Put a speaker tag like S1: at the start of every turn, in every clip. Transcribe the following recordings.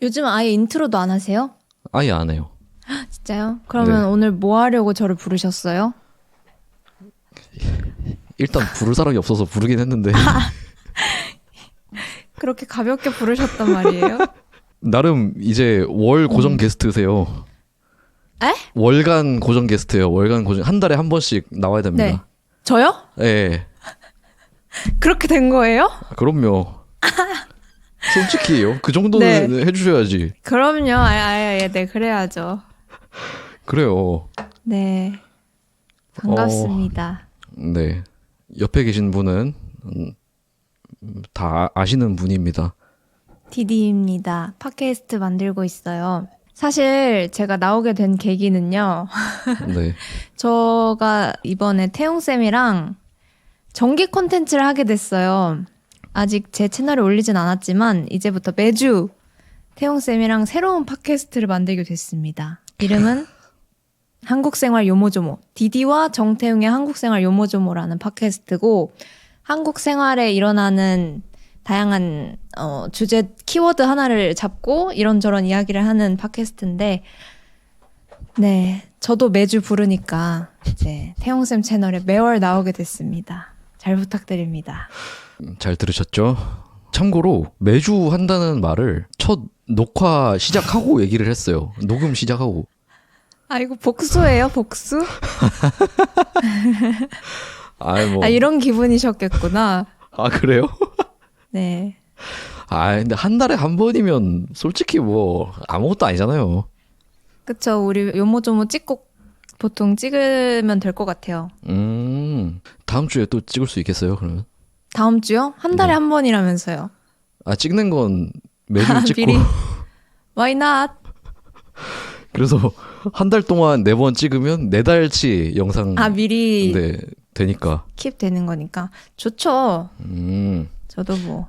S1: 요즘 아예 인트로도 안 하세요?
S2: 아예 안 해요.
S1: 진짜요? 그러면
S2: 네.
S1: 오늘 뭐 하려고 저를 부르셨어요?
S2: 일단 부를 사람이 없어서 부르긴 했는데
S1: 그렇게 가볍게 부르셨단 말이에요?
S2: 나름 이제 월 고정 게스트세요.
S1: 에?
S2: 월간 고정 게스트예요. 월간 고정 한 달에 한 번씩 나와야
S1: 네.
S2: 됩니다.
S1: 저요?
S2: 예.
S1: 그렇게 된 거예요?
S2: 그럼요. 솔직히요. 그 정도는
S1: 네.
S2: 해주셔야지.
S1: 그럼요. 네, 그래야죠.
S2: 그래요.
S1: 네. 반갑습니다.
S2: 네. 옆에 계신 분은 다 아시는 분입니다.
S1: 디디입니다. 팟캐스트 만들고 있어요. 사실 제가 나오게 된 계기는요.
S2: 네.
S1: 저가 이번에 태용쌤이랑 정기 콘텐츠를 하게 됐어요. 아직 제 채널에 올리진 않았지만 이제부터 매주 태용쌤이랑 새로운 팟캐스트를 만들게 됐습니다. 이름은 한국생활 요모조모, 디디와 정태용의 한국생활 요모조모라는 팟캐스트고, 한국 생활에 일어나는 다양한 주제 키워드 하나를 잡고 이런저런 이야기를 하는 팟캐스트인데, 네, 저도 매주 부르니까 이제 태용쌤 채널에 매월 나오게 됐습니다. 잘 부탁드립니다.
S2: 잘 들으셨죠? 참고로 매주 한다는 말을 첫 녹화 시작하고 얘기를 했어요. 녹음 시작하고.
S1: 아, 이거 복수예요, 복수?
S2: 아이 뭐.
S1: 아, 이런 기분이셨겠구나.
S2: 아 그래요?
S1: 네.
S2: 아 근데 한 달에 한 번이면 솔직히 뭐 아무것도 아니잖아요.
S1: 그쵸. 우리 요모조모 찍고 보통 찍으면 될 것 같아요.
S2: 다음 주에 또 찍을 수 있겠어요 그러면?
S1: 다음 주요? 한 달에
S2: 네.
S1: 한 번이라면서요.
S2: 아 찍는 건 매주 찍고
S1: 미리. Why not?
S2: 그래서 한 달 동안 4번 찍으면 4달치 영상
S1: 아, 미리
S2: 네, 되니까.
S1: 킵 되는 거니까. 좋죠. 저도 뭐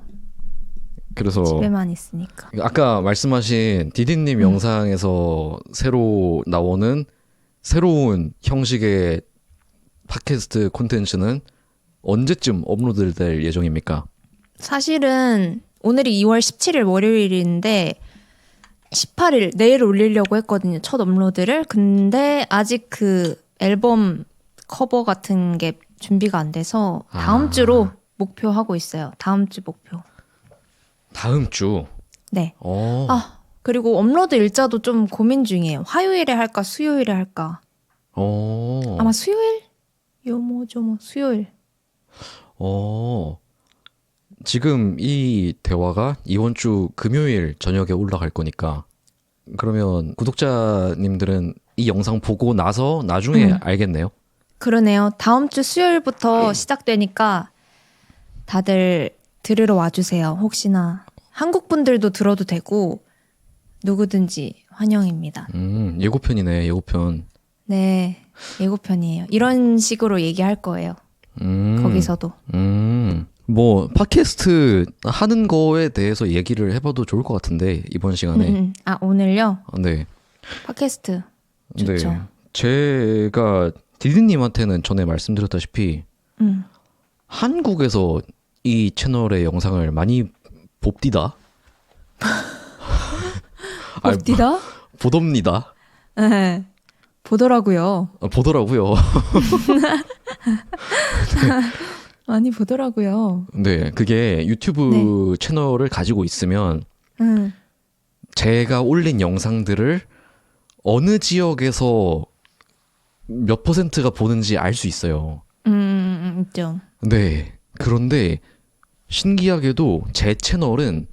S2: 그래서
S1: 집에만 있으니까.
S2: 아까 말씀하신 디디님 영상에서 새로 나오는 새로운 형식의 팟캐스트 콘텐츠는 언제쯤 업로드될 예정입니까?
S1: 사실은 오늘이 2월 17일 월요일인데 18일 내일 올리려고 했거든요. 첫 업로드를. 근데 아직 그 앨범 커버 같은 게 준비가 안 돼서 다음 주로 목표하고 있어요. 다음 주 목표.
S2: 다음 주.
S1: 네. 아, 그리고 업로드 일자도 좀 고민 중이에요. 화요일에 할까, 수요일에 할까. 아마 수요일? 요모조모 수요일.
S2: 지금 이 대화가 이번 주 금요일 저녁에 올라갈 거니까 그러면 구독자님들은 이 영상 보고 나서 나중에 알겠네요.
S1: 그러네요. 다음 주 수요일부터 시작되니까 다들 들으러 와주세요. 혹시나 한국 분들도 들어도 되고 누구든지 환영입니다.
S2: 예고편이네, 예고편.
S1: 네, 예고편이에요. 이런 식으로 얘기할 거예요. 거기서도.
S2: 뭐 팟캐스트 하는 거에 대해서 얘기를 해봐도 좋을 것 같은데 이번 시간에.
S1: 아, 오늘요?
S2: 네.
S1: 팟캐스트 좋죠.
S2: 네. 제가 디디님한테는 전에 말씀드렸다시피 한국에서 이 채널의 영상을 많이 봅디다.
S1: 봅디다?
S2: 보덥니다.
S1: 네, 보더라고요.
S2: 보더라고요.
S1: 많이 보더라고요.
S2: 네, 그게 유튜브 채널을 가지고 있으면 제가 올린 영상들을 어느 지역에서 몇 퍼센트가 보는지 알 수 있어요.
S1: 있죠.
S2: 네, 그런데 신기하게도 제 채널은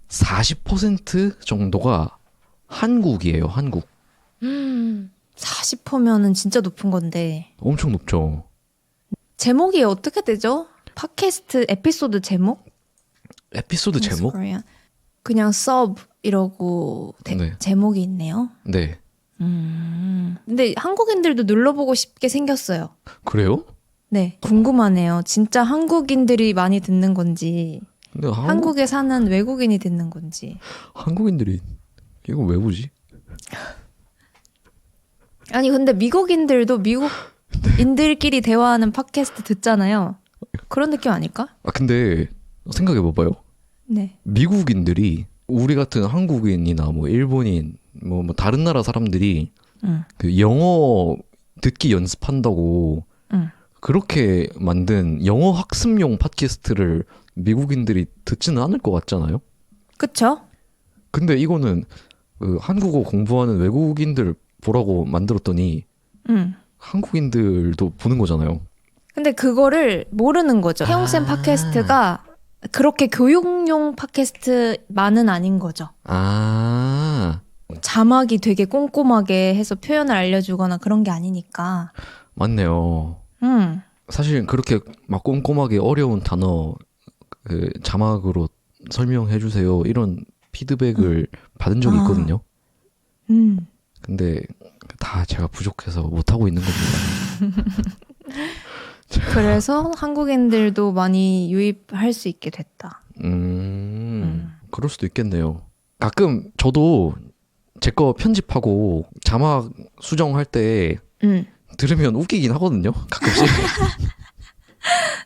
S2: 40% 정도가 한국이에요, 한국.
S1: 40%면은 진짜 높은 건데.
S2: 엄청 높죠.
S1: 제목이 어떻게 되죠? 팟캐스트 에피소드 제목?
S2: 에피소드 제목?
S1: 그냥 sub 이러고
S2: 네.
S1: 제목이 있네요.
S2: 네.
S1: 근데 한국인들도 눌러보고 싶게 생겼어요.
S2: 그래요?
S1: 네, 궁금하네요. 진짜 한국인들이 많이 듣는 건지,
S2: 근데
S1: 한국에 사는 외국인이 듣는 건지.
S2: 한국인들이 이거 왜 보지?
S1: 아니, 근데 미국인들도 미국인들끼리 대화하는 팟캐스트 듣잖아요. 그런 느낌 아닐까?
S2: 아 근데 생각해 봐봐요.
S1: 네.
S2: 미국인들이 우리 같은 한국인이나 뭐 일본인 뭐 다른 나라 사람들이
S1: 응.
S2: 그 영어 듣기 연습한다고
S1: 응.
S2: 그렇게 만든 영어 학습용 팟캐스트를 미국인들이 듣지는 않을 것 같잖아요.
S1: 그쵸?
S2: 근데 이거는 그 한국어 공부하는 외국인들 보라고 만들었더니
S1: 응.
S2: 한국인들도 보는 거잖아요.
S1: 근데 그거를 모르는 거죠. 태용쌤 팟캐스트가 그렇게 교육용 팟캐스트만은 아닌 거죠.
S2: 아,
S1: 자막이 되게 꼼꼼하게 해서 표현을 알려주거나 그런 게 아니니까.
S2: 맞네요.
S1: 응.
S2: 사실 그렇게 막 꼼꼼하게 어려운 단어 그 자막으로 설명해 주세요. 이런 피드백을 받은 적이 있거든요.
S1: 음.
S2: 근데 다 제가 부족해서 못하고 있는 겁니다.
S1: 그래서 한국인들도 많이 유입할 수 있게 됐다.
S2: 그럴 수도 있겠네요. 가끔 저도 제 거 편집하고 자막 수정할 때 들으면 웃기긴 하거든요. 가끔씩.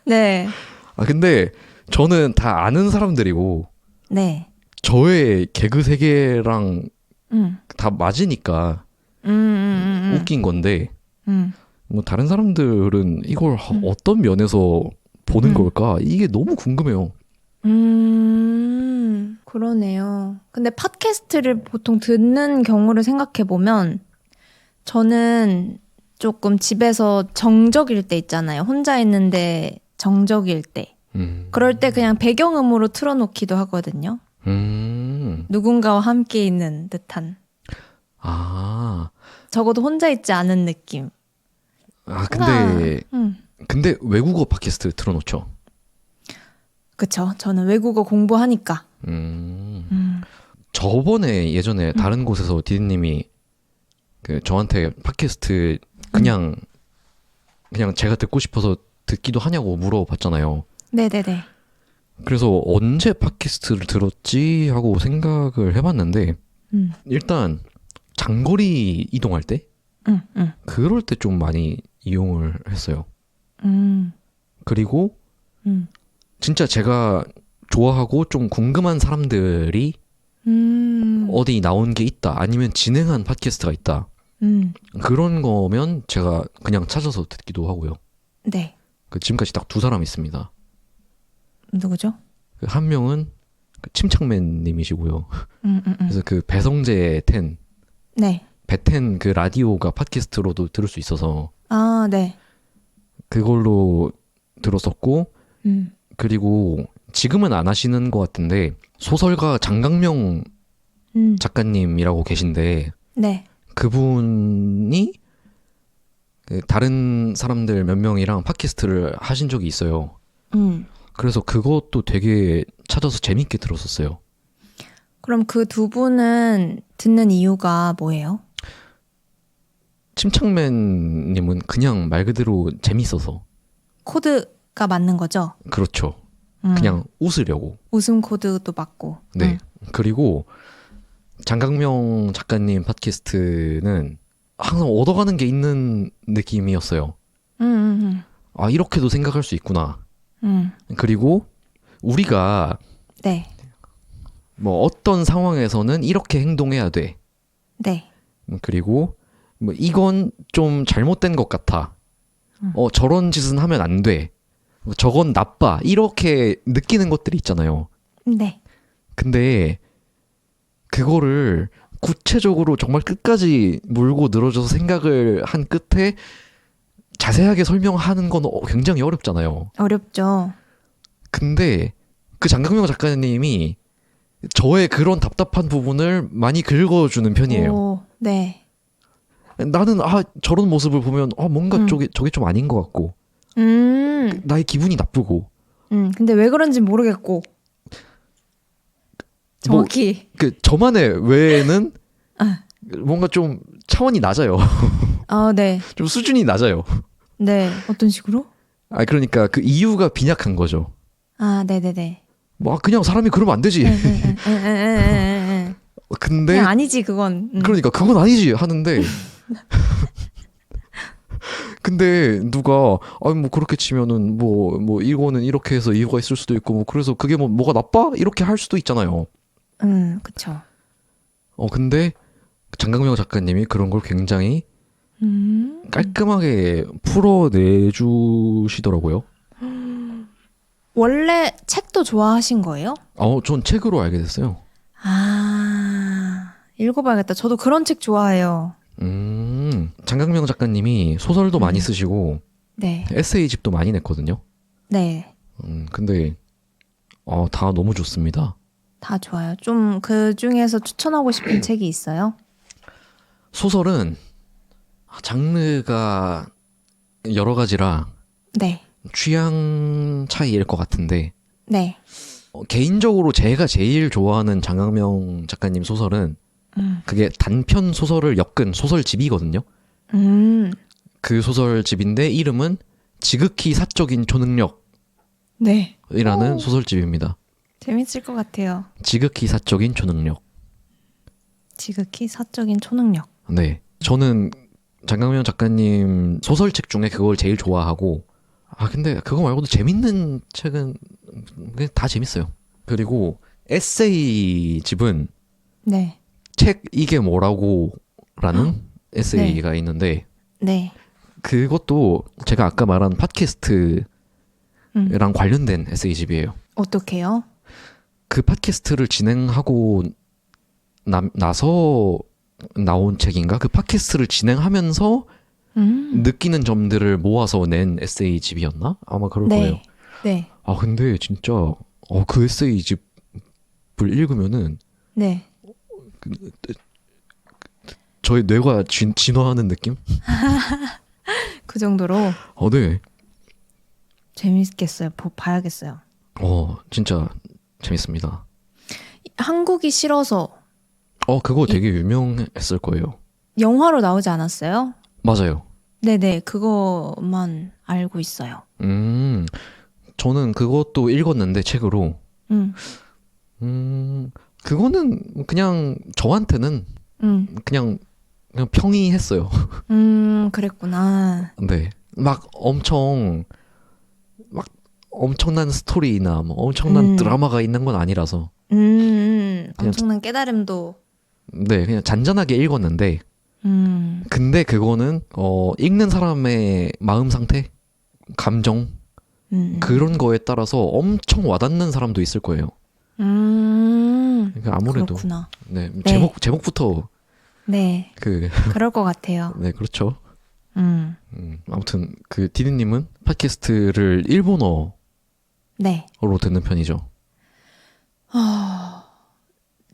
S1: 네.
S2: 아, 근데 저는 다 아는 사람들이고
S1: 네.
S2: 저의 개그 세계랑
S1: 음.
S2: 다 맞으니까 웃긴 건데
S1: 음.
S2: 뭐 다른 사람들은 이걸 어떤 면에서 보는 걸까? 이게 너무 궁금해요.
S1: 그러네요. 근데 팟캐스트를 보통 듣는 경우를 생각해 보면 저는 조금 집에서 정적일 때 있잖아요. 혼자 있는데 정적일 때. 그럴 때 그냥 배경음으로 틀어놓기도 하거든요. 누군가와 함께 있는 듯한.
S2: 아,
S1: 적어도 혼자 있지 않은 느낌.
S2: 근데 외국어 팟캐스트 틀어놓죠.
S1: 그쵸. 저는 외국어 공부하니까.
S2: 저번에 예전에 다른 곳에서 디디님이 그 저한테 팟캐스트 그냥 제가 듣고 싶어서 듣기도 하냐고 물어봤잖아요.
S1: 네네네.
S2: 그래서 언제 팟캐스트를 들었지 하고 생각을 해봤는데 일단 장거리 이동할 때 그럴 때 좀 많이 이용을 했어요. 그리고 진짜 제가 좋아하고 좀 궁금한 사람들이 어디 나온 게 있다 아니면 진행한 팟캐스트가 있다 그런 거면 제가 그냥 찾아서 듣기도 하고요.
S1: 네.
S2: 그 지금까지 딱 두 사람 있습니다.
S1: 누구죠?
S2: 그 한 명은 그 침착맨 님이시고요. 그래서 그 배성재 텐
S1: 네.
S2: 배텐 그 라디오가 팟캐스트로도 들을 수 있어서
S1: 아, 네.
S2: 그걸로 들었었고 그리고 지금은 안 하시는 것 같은데 소설가 장강명 작가님이라고 계신데
S1: 네.
S2: 그분이 그 다른 사람들 몇 명이랑 팟캐스트를 하신 적이 있어요. 그래서 그것도 되게 찾아서 재밌게 들었었어요.
S1: 그럼 그 두 분은 듣는 이유가 뭐예요?
S2: 침착맨님은 그냥 말 그대로 재밌어서.
S1: 코드가 맞는 거죠?
S2: 그렇죠. 그냥 웃으려고.
S1: 웃음 코드도 맞고.
S2: 네. 그리고 장강명 작가님 팟캐스트는 항상 얻어가는 게 있는 느낌이었어요. 아, 이렇게도 생각할 수 있구나. 그리고 우리가
S1: 네.
S2: 뭐 어떤 상황에서는 이렇게 행동해야 돼.
S1: 네.
S2: 그리고 뭐 이건 좀 잘못된 것 같아. 저런 짓은 하면 안 돼. 저건 나빠. 이렇게 느끼는 것들이 있잖아요.
S1: 네.
S2: 근데 그거를 구체적으로 정말 끝까지 물고 늘어져서 생각을 한 끝에 자세하게 설명하는 건 굉장히 어렵잖아요.
S1: 어렵죠.
S2: 근데 그 장강명 작가님이 저의 그런 답답한 부분을 많이 긁어주는 편이에요.
S1: 오, 네.
S2: 나는 저런 모습을 보면 뭔가 저게 좀 아닌 것 같고 나의 기분이 나쁘고
S1: 근데 왜 그런지 모르겠고 정확히
S2: 그 저만의 외에는 뭔가 좀 차원이 낮아요.
S1: 아, 네.
S2: 좀 수준이 낮아요.
S1: 네. 어떤 식으로?
S2: 그러니까 그 이유가 빈약한 거죠.
S1: 아, 네네네.
S2: 뭐 그냥 사람이 그러면 안 되지. 근데
S1: 그냥 아니지 그건.
S2: 그러니까 그건 아니지 하는데 근데 누가 뭐 그렇게 치면은 뭐 이거는 이렇게 해서 이유가 있을 수도 있고 뭐 그래서 그게 뭐가 나빠? 이렇게 할 수도 있잖아요.
S1: 그쵸.
S2: 근데 장강명 작가님이 그런 걸 굉장히 깔끔하게 풀어내주시더라고요.
S1: 원래 책도 좋아하신 거예요?
S2: 전 책으로 알게 됐어요.
S1: 읽어봐야겠다. 저도 그런 책 좋아해요.
S2: 장강명 작가님이 소설도 많이 쓰시고,
S1: 네.
S2: 에세이집도 많이 냈거든요.
S1: 네.
S2: 근데, 다 너무 좋습니다.
S1: 다 좋아요. 좀 그 중에서 추천하고 싶은 책이 있어요?
S2: 소설은 장르가 여러 가지라
S1: 네.
S2: 취향 차이일 것 같은데,
S1: 네.
S2: 개인적으로 제가 제일 좋아하는 장강명 작가님 소설은 그게 단편 소설을 엮은 소설집이거든요. 그 소설집인데 이름은 지극히 사적인 초능력이라는
S1: 네.
S2: 소설집입니다.
S1: 재밌을 것 같아요.
S2: 지극히 사적인 초능력.
S1: 지극히 사적인 초능력.
S2: 네. 저는 장강명 작가님 소설책 중에 그걸 제일 좋아하고, 근데 그거 말고도 재밌는 책은 그냥 다 재밌어요. 그리고 에세이집은
S1: 네.
S2: 책 이게 뭐라고 라는 에세이가 있는데,
S1: 네.
S2: 그것도 제가 아까 말한 팟캐스트랑 관련된 에세이집이에요.
S1: 어떻게요?
S2: 그 팟캐스트를 진행하고 나서 나온 책인가? 그 팟캐스트를 진행하면서 느끼는 점들을 모아서 낸 에세이집이었나? 아마 그럴 거예요.
S1: 네.
S2: 근데 진짜 그 에세이집을 읽으면은
S1: 네.
S2: 저의 뇌가 진화하는 느낌?
S1: 그 정도로
S2: 네.
S1: 재밌겠어요. 봐야겠어요.
S2: 진짜 재밌습니다.
S1: 한국이 싫어서
S2: 그거 되게 유명했을 거예요.
S1: 영화로 나오지 않았어요?
S2: 맞아요.
S1: 네네. 그거만 알고 있어요.
S2: 저는 그것도 읽었는데 책으로. 그거는 그냥 저한테는 그냥 평이했어요.
S1: 그랬구나.
S2: 네. 막 엄청난 스토리나 뭐 엄청난 드라마가 있는 건 아니라서.
S1: 엄청난 깨달음도.
S2: 네, 그냥 잔잔하게 읽었는데. 근데 그거는 읽는 사람의 마음 상태, 감정 그런 거에 따라서 엄청 와닿는 사람도 있을 거예요. 그러니까 아무래도
S1: 그렇구나.
S2: 네,
S1: 네.
S2: 제목부터
S1: 네. 그럴 것 같아요.
S2: 네, 그렇죠. 아무튼 그 디디님은 팟캐스트를 일본어로
S1: 네.
S2: 듣는 편이죠.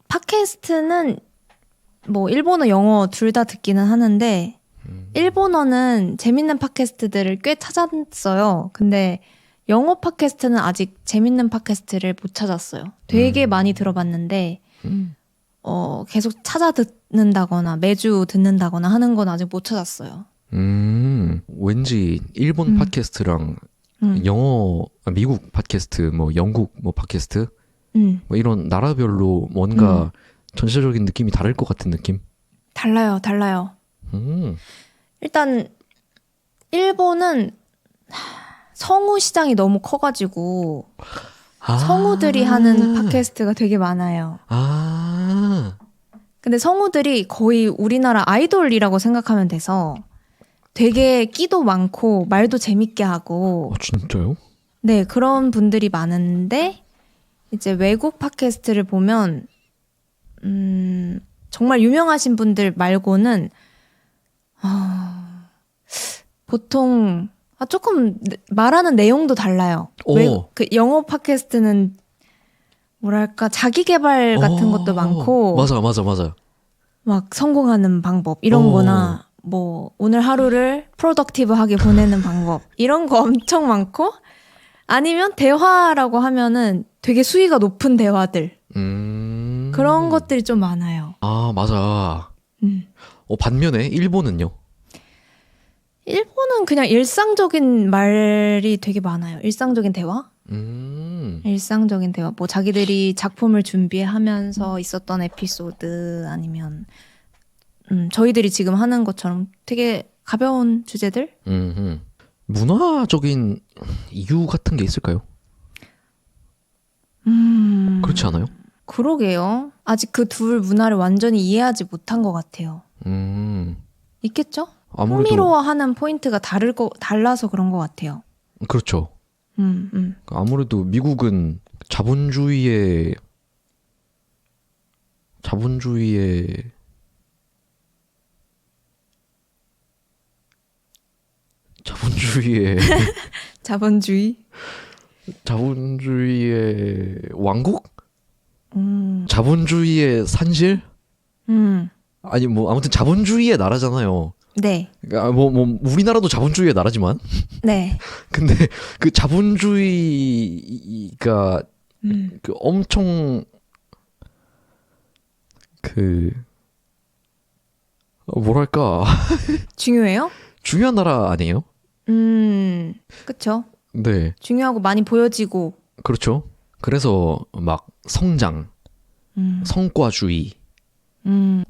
S1: 팟캐스트는 뭐 일본어, 영어 둘 다 듣기는 하는데 일본어는 재밌는 팟캐스트들을 꽤 찾았어요. 근데 영어 팟캐스트는 아직 재밌는 팟캐스트를 못 찾았어요. 되게 많이 들어봤는데 계속 찾아 듣는다거나 매주 듣는다거나 하는 건 아직 못 찾았어요.
S2: 왠지 일본 팟캐스트랑 미국 팟캐스트, 뭐 영국 뭐 팟캐스트 뭐 이런 나라별로 뭔가 전체적인 느낌이 다를 것 같은 느낌?
S1: 달라요. 일단 일본은 성우 시장이 너무 커가지고 성우들이 하는 팟캐스트가 되게 많아요. 근데 성우들이 거의 우리나라 아이돌이라고 생각하면 돼서 되게 끼도 많고 말도 재밌게 하고.
S2: 진짜요?
S1: 네, 그런 분들이 많은데 이제 외국 팟캐스트를 보면 정말 유명하신 분들 말고는 보통 조금 말하는 내용도 달라요. 그 영어 팟캐스트는 뭐랄까 자기 개발 같은 것도 많고.
S2: 맞아.
S1: 막 성공하는 방법 이런 거나 뭐 오늘 하루를 프로덕티브하게 보내는 방법 이런 거 엄청 많고, 아니면 대화라고 하면은 되게 수위가 높은 대화들 그런 것들이 좀 많아요.
S2: 맞아. 반면에 일본은요?
S1: 일본은 그냥 일상적인 말이 되게 많아요. 일상적인 대화? 일상적인 대화. 뭐 자기들이 작품을 준비하면서 있었던 에피소드, 아니면 저희들이 지금 하는 것처럼 되게 가벼운 주제들?
S2: 문화적인 이유 같은 게 있을까요? 그렇지 않아요?
S1: 그러게요. 아직 그 둘 문화를 완전히 이해하지 못한 것 같아요. 있겠죠?
S2: 아무래도
S1: 흥미로워하는 포인트가 달라서 그런 것 같아요.
S2: 그렇죠. 아무래도 미국은 자본주의의
S1: 자본주의?
S2: 자본주의의 왕국? 자본주의의 산실? 아니 뭐 아무튼 자본주의의 나라잖아요.
S1: 네.
S2: 그러니까 뭐 우리나라도 자본주의의 나라지만.
S1: 네.
S2: 근데 그 자본주의가 그 엄청 그 뭐랄까
S1: 중요해요?
S2: 중요한 나라 아니에요?
S1: 그쵸.
S2: 네.
S1: 중요하고 많이 보여지고.
S2: 그렇죠. 그래서 막 성장, 성과주의,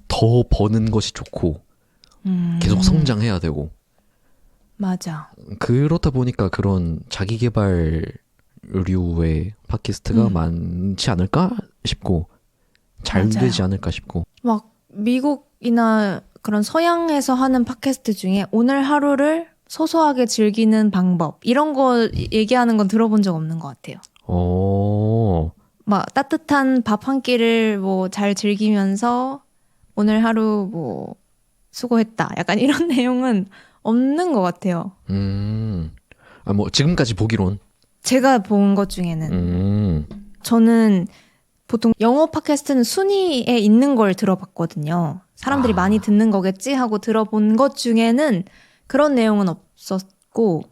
S2: 더 버는 것이 좋고 계속 성장해야 되고.
S1: 맞아.
S2: 그렇다 보니까 그런 자기계발류의 팟캐스트가 많지 않을까 싶고 잘
S1: 맞아요.
S2: 되지 않을까 싶고.
S1: 막 미국이나 그런 서양에서 하는 팟캐스트 중에 오늘 하루를 소소하게 즐기는 방법 이런 거 얘기하는 건 들어본 적 없는 것 같아요. 막 따뜻한 밥 한 끼를 뭐 잘 즐기면서 오늘 하루 뭐 수고했다. 약간 이런 내용은 없는 것 같아요.
S2: 아, 뭐 지금까지 보기론.
S1: 제가 본 것 중에는. 저는 보통 영어 팟캐스트는 순위에 있는 걸 들어봤거든요. 사람들이 많이 듣는 거겠지 하고 들어본 것 중에는 그런 내용은 없었고,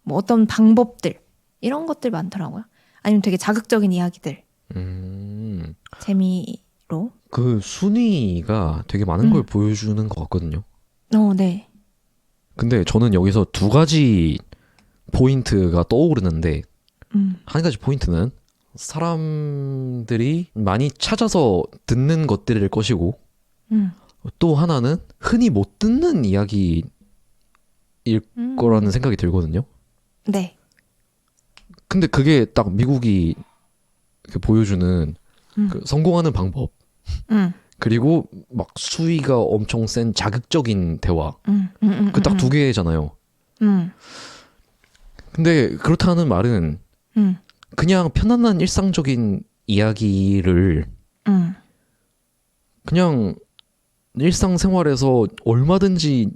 S1: 뭐 어떤 방법들 이런 것들 많더라고요. 아니면 되게 자극적인 이야기들. 재미로.
S2: 그 순위가 되게 많은 걸 보여주는 것 같거든요.
S1: 네.
S2: 근데 저는 여기서 두 가지 포인트가 떠오르는데, 한 가지 포인트는 사람들이 많이 찾아서 듣는 것들일 것이고, 또 하나는 흔히 못 듣는 이야기일 거라는 생각이 들거든요.
S1: 네.
S2: 근데 그게 딱 미국이 보여주는 그 성공하는 방법, 그리고 막 수위가 엄청 센 자극적인 대화, 그 딱 두 개잖아요. 근데 그렇다는 말은 그냥 편안한 일상적인 이야기를 그냥 일상생활에서 얼마든지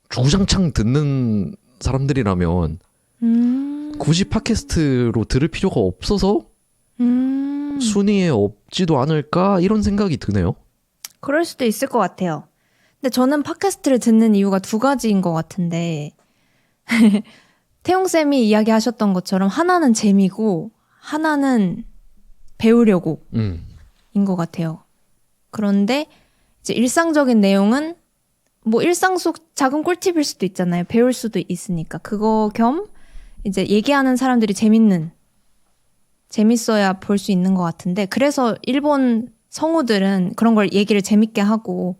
S2: 주구장창 듣는 사람들이라면 굳이 팟캐스트로 들을 필요가 없어서 순위에 없지도 않을까 이런 생각이 드네요.
S1: 그럴 수도 있을 것 같아요. 근데 저는 팟캐스트를 듣는 이유가 두 가지인 것 같은데 태용쌤이 이야기하셨던 것처럼 하나는 재미고 하나는 배우려고 인 것 같아요. 그런데 이제 일상적인 내용은 뭐 일상 속 작은 꿀팁일 수도 있잖아요. 배울 수도 있으니까. 그거 겸 이제 얘기하는 사람들이 재밌어야 볼 수 있는 것 같은데 그래서 일본 성우들은 그런 걸 얘기를 재밌게 하고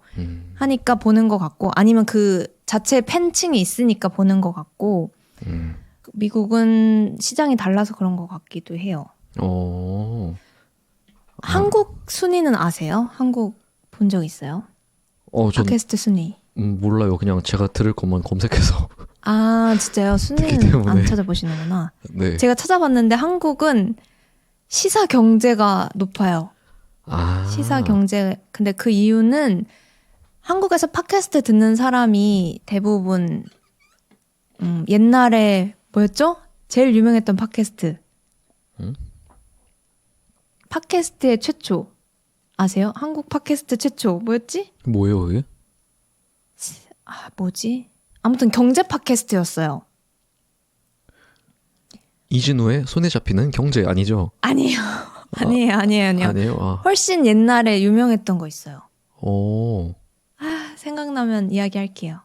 S1: 하니까 보는 것 같고 아니면 그 자체 팬층이 있으니까 보는 것 같고 미국은 시장이 달라서 그런 것 같기도 해요. 한국 순위는 아세요? 한국 본 적 있어요? 팟캐스트 순위.
S2: 몰라요. 그냥 제가 들을 것만 검색해서.
S1: 아, 진짜요? 순위는 안 찾아보시는구나.
S2: 네.
S1: 제가 찾아봤는데 한국은 시사 경제가 높아요. 시사 경제. 근데 그 이유는 한국에서 팟캐스트 듣는 사람이 대부분 옛날에 뭐였죠? 제일 유명했던 팟캐스트. 팟캐스트의 최초. 아세요? 한국 팟캐스트 최초. 뭐였지?
S2: 뭐예요, 그게?
S1: 뭐지? 아무튼 경제 팟캐스트였어요.
S2: 이진우의 손에 잡히는 경제 아니죠?
S1: 아니에요. 아니에요. 훨씬 옛날에 유명했던 거 있어요. 생각나면 이야기할게요.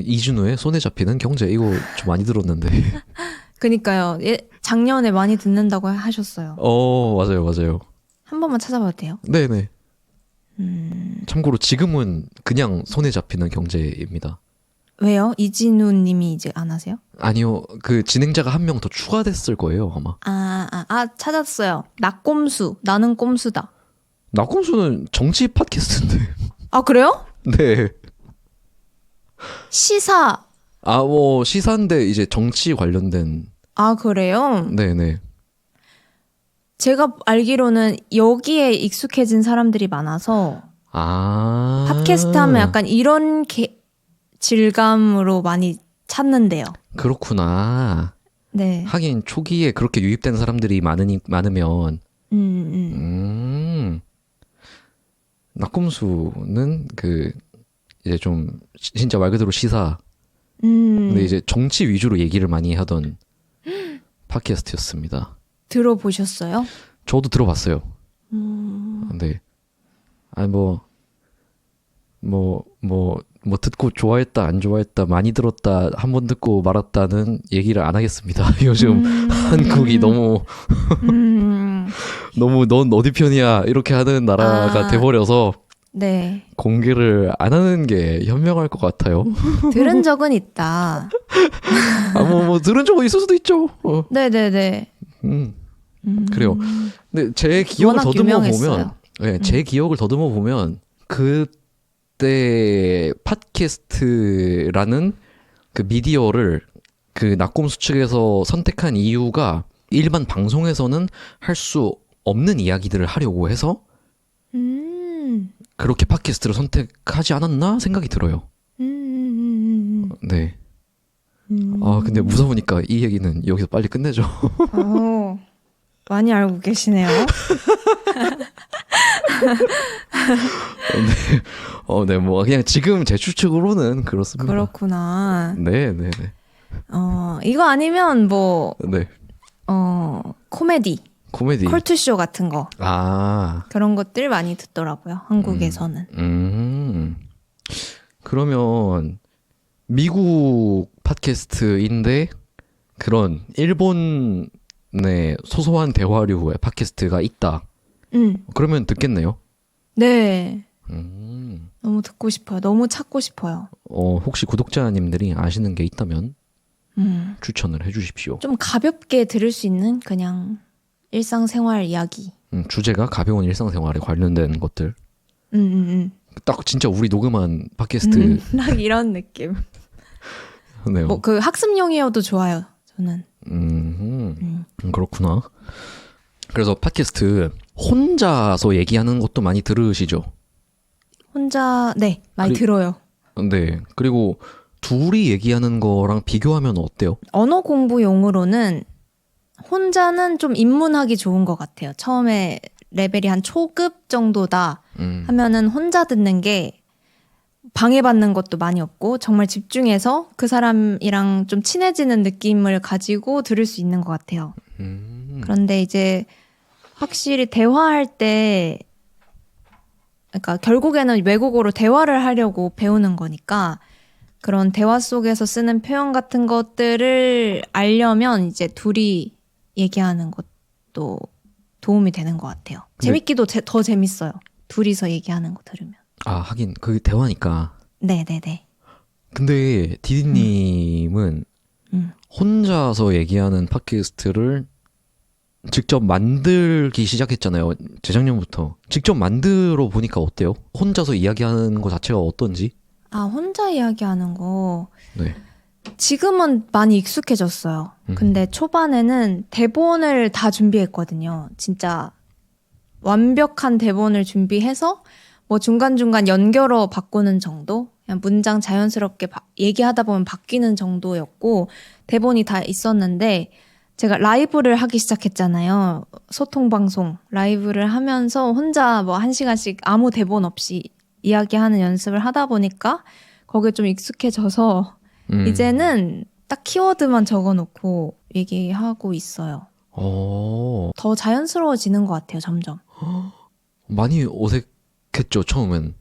S2: 이진우의 손에 잡히는 경제 이거 좀 많이 들었는데.
S1: 그니까요. 작년에 많이 듣는다고 하셨어요.
S2: 맞아요.
S1: 한 번만 찾아봐도 돼요?
S2: 네네. 참고로 지금은 그냥 손에 잡히는 경제입니다.
S1: 왜요? 이진우님이 이제 안 하세요?
S2: 아니요, 그 진행자가 한 명 더 추가됐을 거예요 아마.
S1: 찾았어요. 낙꼼수. 나는 꼼수다.
S2: 낙곰수는 정치 팟캐스트인데.
S1: 아, 그래요?
S2: 네.
S1: 시사.
S2: 뭐 시사인데 이제 정치 관련된.
S1: 아, 그래요?
S2: 네네.
S1: 제가 알기로는 여기에 익숙해진 사람들이 많아서 팟캐스트 하면 약간 이런 질감으로 많이 찾는데요.
S2: 그렇구나.
S1: 네.
S2: 하긴 초기에 그렇게 유입된 사람들이 많으면. 낙곰수는 그 이제 좀 진짜 말 그대로 시사. 근데 이제 정치 위주로 얘기를 많이 하던 팟캐스트였습니다.
S1: 들어보셨어요?
S2: 저도 들어봤어요. 네. 아니 뭐 듣고 좋아했다 안 좋아했다 많이 들었다 한 번 듣고 말았다는 얘기를 안 하겠습니다. 요즘 한국이 너무 넌 어디 편이야 이렇게 하는 나라가 돼버려서
S1: 네.
S2: 공개를 안 하는 게 현명할 것 같아요.
S1: 들은 적은 있다.
S2: 뭐 들은 적은 있을 수도 있죠.
S1: 네네네.
S2: 그래요. 근데 제 기억을 더듬어 보면, 네, 제
S1: 음.
S2: 기억을 더듬어 보면 그때 팟캐스트라는 그 미디어를 그 낙곰수 측에서 선택한 이유가 일반 방송에서는 할 수 없는 이야기들을 하려고 해서 그렇게 팟캐스트를 선택하지 않았나 생각이 들어요. 네. 근데 무서우니까 이 얘기는 여기서 빨리 끝내죠.
S1: 많이 알고 계시네요.
S2: 네, 뭐 그냥 지금 제 추측으로는 그렇습니다.
S1: 그렇구나.
S2: 네.
S1: 이거 아니면 뭐,
S2: 네.
S1: 코미디,
S2: 코미디,
S1: 컬투쇼 같은 거. 그런 것들 많이 듣더라고요. 한국에서는.
S2: 그러면 미국 팟캐스트인데 그런 일본의 소소한 대화류의 팟캐스트가 있다. 그러면 듣겠네요.
S1: 네. 너무 듣고 싶어요. 너무 찾고 싶어요.
S2: 혹시 구독자님들이 아시는 게 있다면 추천을 해주십시오.
S1: 좀 가볍게 들을 수 있는 그냥 일상생활 이야기.
S2: 주제가 가벼운 일상생활에 관련된 것들. 딱 진짜 우리 녹음한 팟캐스트.
S1: 딱 이런 느낌.
S2: 네요.
S1: 뭐 그 학습용이어도 좋아요. 저는.
S2: 그렇구나. 그래서 팟캐스트 혼자서 얘기하는 것도 많이 들으시죠?
S1: 혼자 많이 들어요.
S2: 네. 그리고 둘이 얘기하는 거랑 비교하면 어때요?
S1: 언어 공부용으로는 혼자는 좀 입문하기 좋은 것 같아요. 처음에 레벨이 한 초급 정도다 하면은 혼자 듣는 게 방해받는 것도 많이 없고 정말 집중해서 그 사람이랑 좀 친해지는 느낌을 가지고 들을 수 있는 것 같아요. 그런데 이제 확실히 대화할 때 그러니까 결국에는 외국어로 대화를 하려고 배우는 거니까 그런 대화 속에서 쓰는 표현 같은 것들을 알려면 이제 둘이 얘기하는 것도 도움이 되는 것 같아요. 재밌기도 더 재밌어요. 둘이서 얘기하는 거 들으면.
S2: 하긴 그게 대화니까.
S1: 네네네.
S2: 근데 디디님은 혼자서 얘기하는 팟캐스트를 직접 만들기 시작했잖아요. 재작년부터. 직접 만들어 보니까 어때요? 혼자서 이야기하는 거 자체가 어떤지?
S1: 혼자 이야기하는 거.
S2: 네.
S1: 지금은 많이 익숙해졌어요. 근데 초반에는 대본을 다 준비했거든요. 진짜 완벽한 대본을 준비해서 뭐 중간중간 연결어 바꾸는 정도? 그냥 문장 자연스럽게 얘기하다 보면 바뀌는 정도였고 대본이 다 있었는데 제가 라이브를 하기 시작했잖아요. 소통방송. 라이브를 하면서 혼자 뭐 1시간씩 아무 대본 없이 이야기하는 연습을 하다 보니까 거기에 좀 익숙해져서 이제는 딱 키워드만 적어놓고 얘기하고 있어요. 더 자연스러워지는 것 같아요, 점점.
S2: 많이 어색했죠, 처음엔?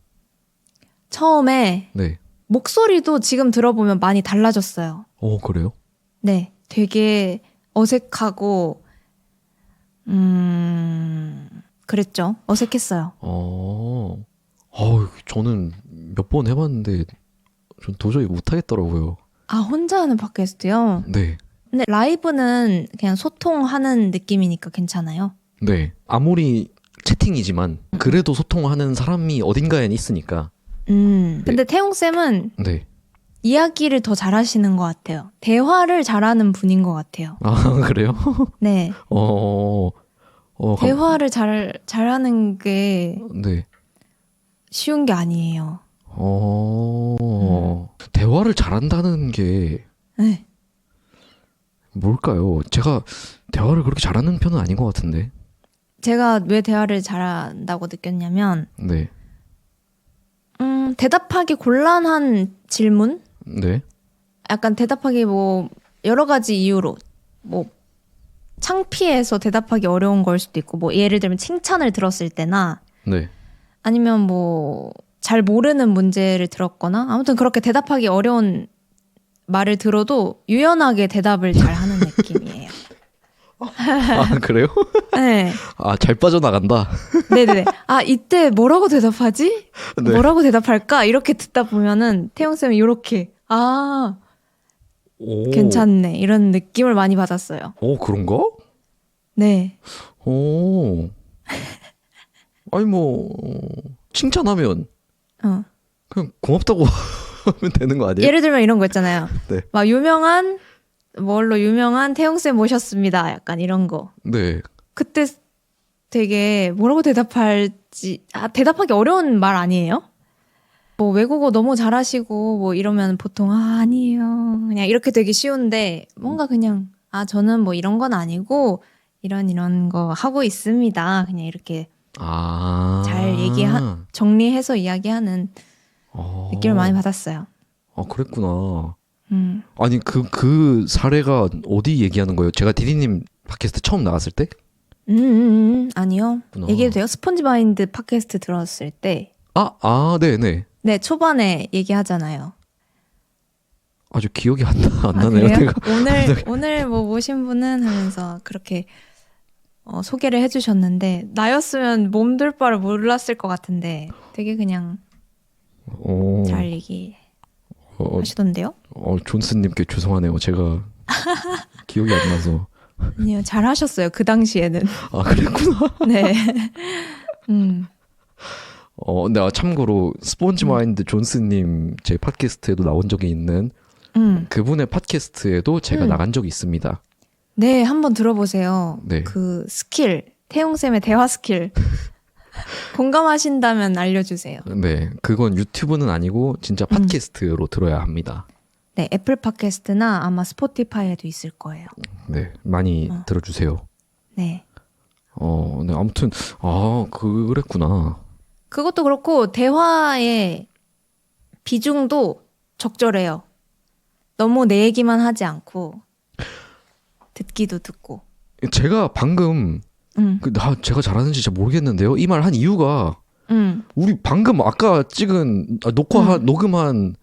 S1: 처음에
S2: 네.
S1: 목소리도 지금 들어보면 많이 달라졌어요.
S2: 그래요?
S1: 네, 되게 어색하고 그랬죠. 어색했어요.
S2: 저는 몇 번 해봤는데 전 도저히 못하겠더라고요.
S1: 아, 혼자 하는 팟캐스트요?
S2: 네.
S1: 근데 라이브는 그냥 소통하는 느낌이니까 괜찮아요.
S2: 네. 아무리 채팅이지만 그래도 소통하는 사람이 어딘가엔 있으니까.
S1: 근데 태용쌤은
S2: 네.
S1: 이야기를 더 잘하시는 것 같아요. 대화를 잘하는 분인 것 같아요.
S2: 아, 그래요?
S1: 네. 대화를 잘하는 게
S2: 네.
S1: 쉬운 게 아니에요.
S2: 대화를 잘한다는 게
S1: 네.
S2: 뭘까요? 제가 대화를 그렇게 잘하는 편은 아닌 것 같은데.
S1: 제가 왜 대화를 잘한다고 느꼈냐면,
S2: 네.
S1: 대답하기 곤란한 질문?
S2: 네.
S1: 약간 대답하기 뭐, 여러 가지 이유로, 뭐, 창피해서 대답하기 어려운 걸 수도 있고, 뭐, 예를 들면 칭찬을 들었을 때나,
S2: 네.
S1: 아니면 뭐, 잘 모르는 문제를 들었거나, 아무튼 그렇게 대답하기 어려운 말을 들어도 유연하게 대답을 잘 하는 느낌이에요.
S2: 아, 그래요?
S1: 네.
S2: 아, 잘 빠져나간다.
S1: 네네네. 아, 이때 뭐라고 대답하지?
S2: 네.
S1: 뭐라고 대답할까? 이렇게 듣다 보면은 태용쌤이 이렇게,
S2: 오.
S1: 괜찮네. 이런 느낌을 많이 받았어요.
S2: 그런가?
S1: 네.
S2: 오. 아니, 뭐, 칭찬하면
S1: 어.
S2: 그냥 고맙다고 하면 되는 거 아니에요?
S1: 예를 들면 이런 거 있잖아요.
S2: 네.
S1: 막 뭘로 유명한 태용쌤 모셨습니다. 약간 이런 거.
S2: 네.
S1: 그때 되게 뭐라고 대답할지, 대답하기 어려운 말 아니에요? 뭐 외국어 너무 잘하시고 뭐 이러면 보통 아니에요. 그냥 이렇게 되기 쉬운데 뭔가 그냥 저는 뭐 이런 건 아니고 이런 거 하고 있습니다. 그냥 이렇게 잘 정리해서 이야기하는 느낌을 많이 받았어요.
S2: 아, 그랬구나. 아니, 그 사례가 어디 얘기하는 거예요? 제가 디디님 팟캐스트 처음 나갔을 때?
S1: 아니요.
S2: 그렇구나.
S1: 얘기해도 돼요? 스폰지마인드 팟캐스트 들었을 때.
S2: 네네.
S1: 네, 초반에 얘기하잖아요.
S2: 아주 기억이 안 나네요.
S1: 그래요?
S2: 내가.
S1: 오늘 뭐 모신 분은 하면서 그렇게 소개를 해주셨는데 나였으면 몸둘 바를 몰랐을 것 같은데 되게 그냥 잘 얘기 하시던데요?
S2: 존스님께 죄송하네요. 제가 기억이 안 나서.
S1: 아니요, 잘 하셨어요. 그 당시에는.
S2: 아, 그랬구나.
S1: 네.
S2: 내가 참고로 스폰지마인드 존스님 제 팟캐스트에도 나온 적이 있는 그분의 팟캐스트에도 제가 나간 적이 있습니다.
S1: 네, 한번 들어보세요.
S2: 네.
S1: 그 스킬, 태용쌤의 대화 스킬. 공감하신다면 알려주세요.
S2: 네, 그건 유튜브는 아니고 진짜 팟캐스트로 들어야 합니다.
S1: 네, 애플 팟캐스트나 아마 스포티파이에도 있을 거예요.
S2: 네, 많이 들어주세요.
S1: 네.
S2: 네, 아무튼 그랬구나.
S1: 그것도 그렇고 대화의 비중도 적절해요. 너무 내 얘기만 하지 않고 듣기도 듣고.
S2: 제가 방금 제가 잘하는지 잘 모르겠는데요. 이 말 한 이유가 우리 방금 아까 찍은 녹음한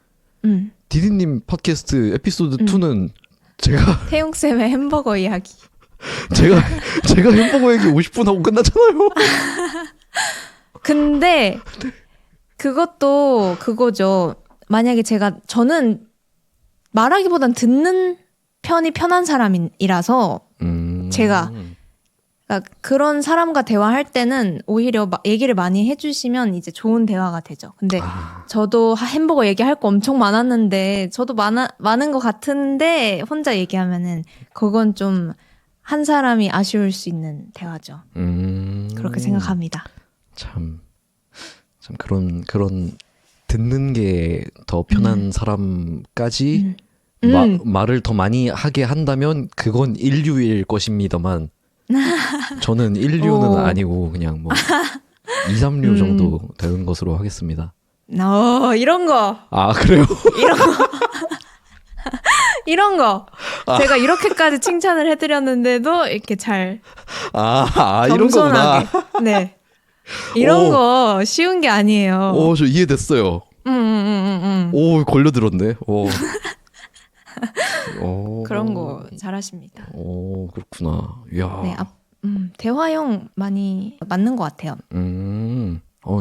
S2: 디디님 팟캐스트 에피소드 2는 제가
S1: 태용쌤의 햄버거 이야기.
S2: 제가 햄버거 얘기 50분 하고 끝났잖아요.
S1: 근데 그것도 그거죠. 만약에 저는 말하기보단 듣는 편이 편한 사람이라서 제가 그러니까 그런 사람과 대화할 때는 오히려 얘기를 많이 해주시면 이제 좋은 대화가 되죠. 근데 저도 햄버거 얘기할 거 엄청 많았는데 저도 많은 것 같은데 혼자 얘기하면은 그건 좀 한 사람이 아쉬울 수 있는 대화죠. 그렇게 생각합니다.
S2: 참 그런 듣는 게 더 편한 사람까지 말을 더 많이 하게 한다면 그건 인류일 것입니다만 저는 인류는 아니고 그냥 뭐 2, 3류 정도 되는 것으로 하겠습니다.
S1: 이런 거.
S2: 아, 그래요?
S1: 이런 거. 제가 이렇게까지 칭찬을 해드렸는데도 이렇게 잘
S2: 이런 거구나.
S1: 네. 이런 거 쉬운 게 아니에요.
S2: 저 이해됐어요. 오, 걸려들었네.
S1: 그런 거 잘하십니다.
S2: 그렇구나. 이야.
S1: 네, 대화형 많이 맞는 것 같아요.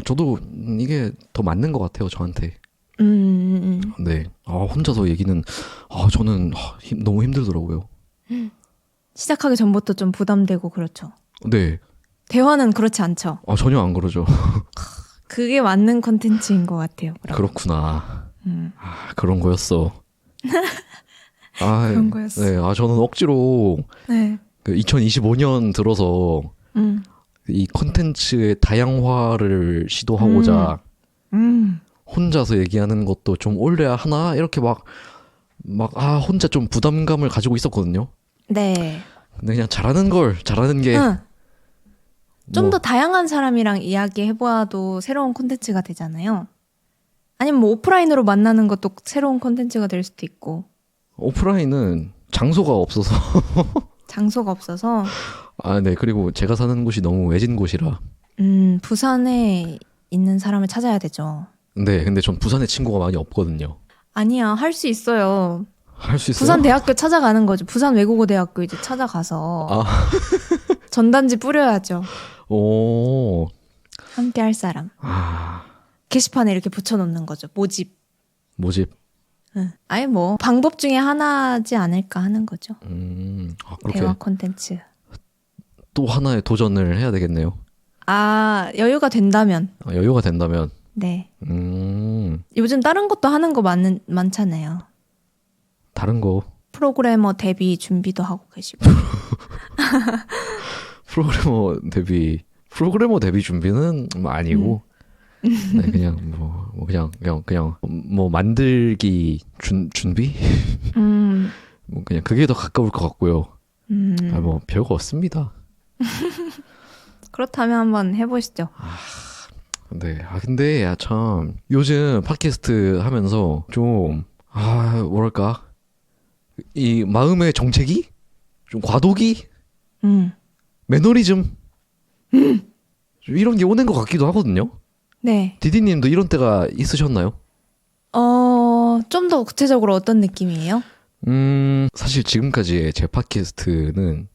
S2: 저도 이게 더 맞는 것 같아요, 저한테. 네. 혼자서 얘기는 저는 너무 힘들더라고요.
S1: 시작하기 전부터 좀 부담되고 그렇죠.
S2: 네.
S1: 대화는 그렇지 않죠.
S2: 전혀 안 그러죠.
S1: 그게 맞는 컨텐츠인 것 같아요. 그럼.
S2: 그렇구나. 그런 거였어.
S1: 그런 거였어.
S2: 네. 저는 억지로
S1: 네.
S2: 그 2025년 들어서 이 컨텐츠의 다양화를 시도하고자 혼자서 얘기하는 것도 좀 올려야 하나 이렇게 혼자 좀 부담감을 가지고 있었거든요.
S1: 네.
S2: 근데 그냥 잘하는 게
S1: 좀 더 다양한 사람이랑 이야기해보아도 새로운 콘텐츠가 되잖아요. 아니면 뭐 오프라인으로 만나는 것도 새로운 콘텐츠가 될 수도 있고.
S2: 오프라인은 장소가 없어서
S1: 장소가 없어서.
S2: 네. 그리고 제가 사는 곳이 너무 외진 곳이라.
S1: 부산에 있는 사람을 찾아야 되죠.
S2: 네. 근데 전 부산에 친구가 많이 없거든요.
S1: 아니야, 할 수 있어요.
S2: 할 수 있어요?
S1: 부산 대학교 찾아가는 거죠. 부산 외국어 대학교 이제 찾아가서 전단지 뿌려야죠.
S2: 오.
S1: 함께 할 사람. 게시판에 이렇게 붙여놓는 거죠. 모집. 아예 뭐 방법 중에 하나지 않을까 하는 거죠.
S2: 그렇게
S1: 대화 콘텐츠.
S2: 또 하나의 도전을 해야 되겠네요.
S1: 여유가 된다면.
S2: 여유가 된다면.
S1: 네. 요즘 다른 것도 하는 거 많잖아요.
S2: 다른 거.
S1: 프로그래머 데뷔 준비도 하고 계시고.
S2: 프로그래머 데뷔 준비는 아니고. 네, 그냥 그냥 만들기 준비? 그냥 그게 더 가까울 것 같고요. 별거 없습니다.
S1: 그렇다면 한번 해보시죠.
S2: 네. 근데 참 요즘 팟캐스트 하면서 좀 뭐랄까 이 마음의 정체기? 좀 과도기? 매너리즘? 이런 게 오는 것 같기도 하거든요.
S1: 네.
S2: 디디님도 이런 때가 있으셨나요?
S1: 좀 더 구체적으로 어떤 느낌이에요?
S2: 사실 지금까지의 제 팟캐스트는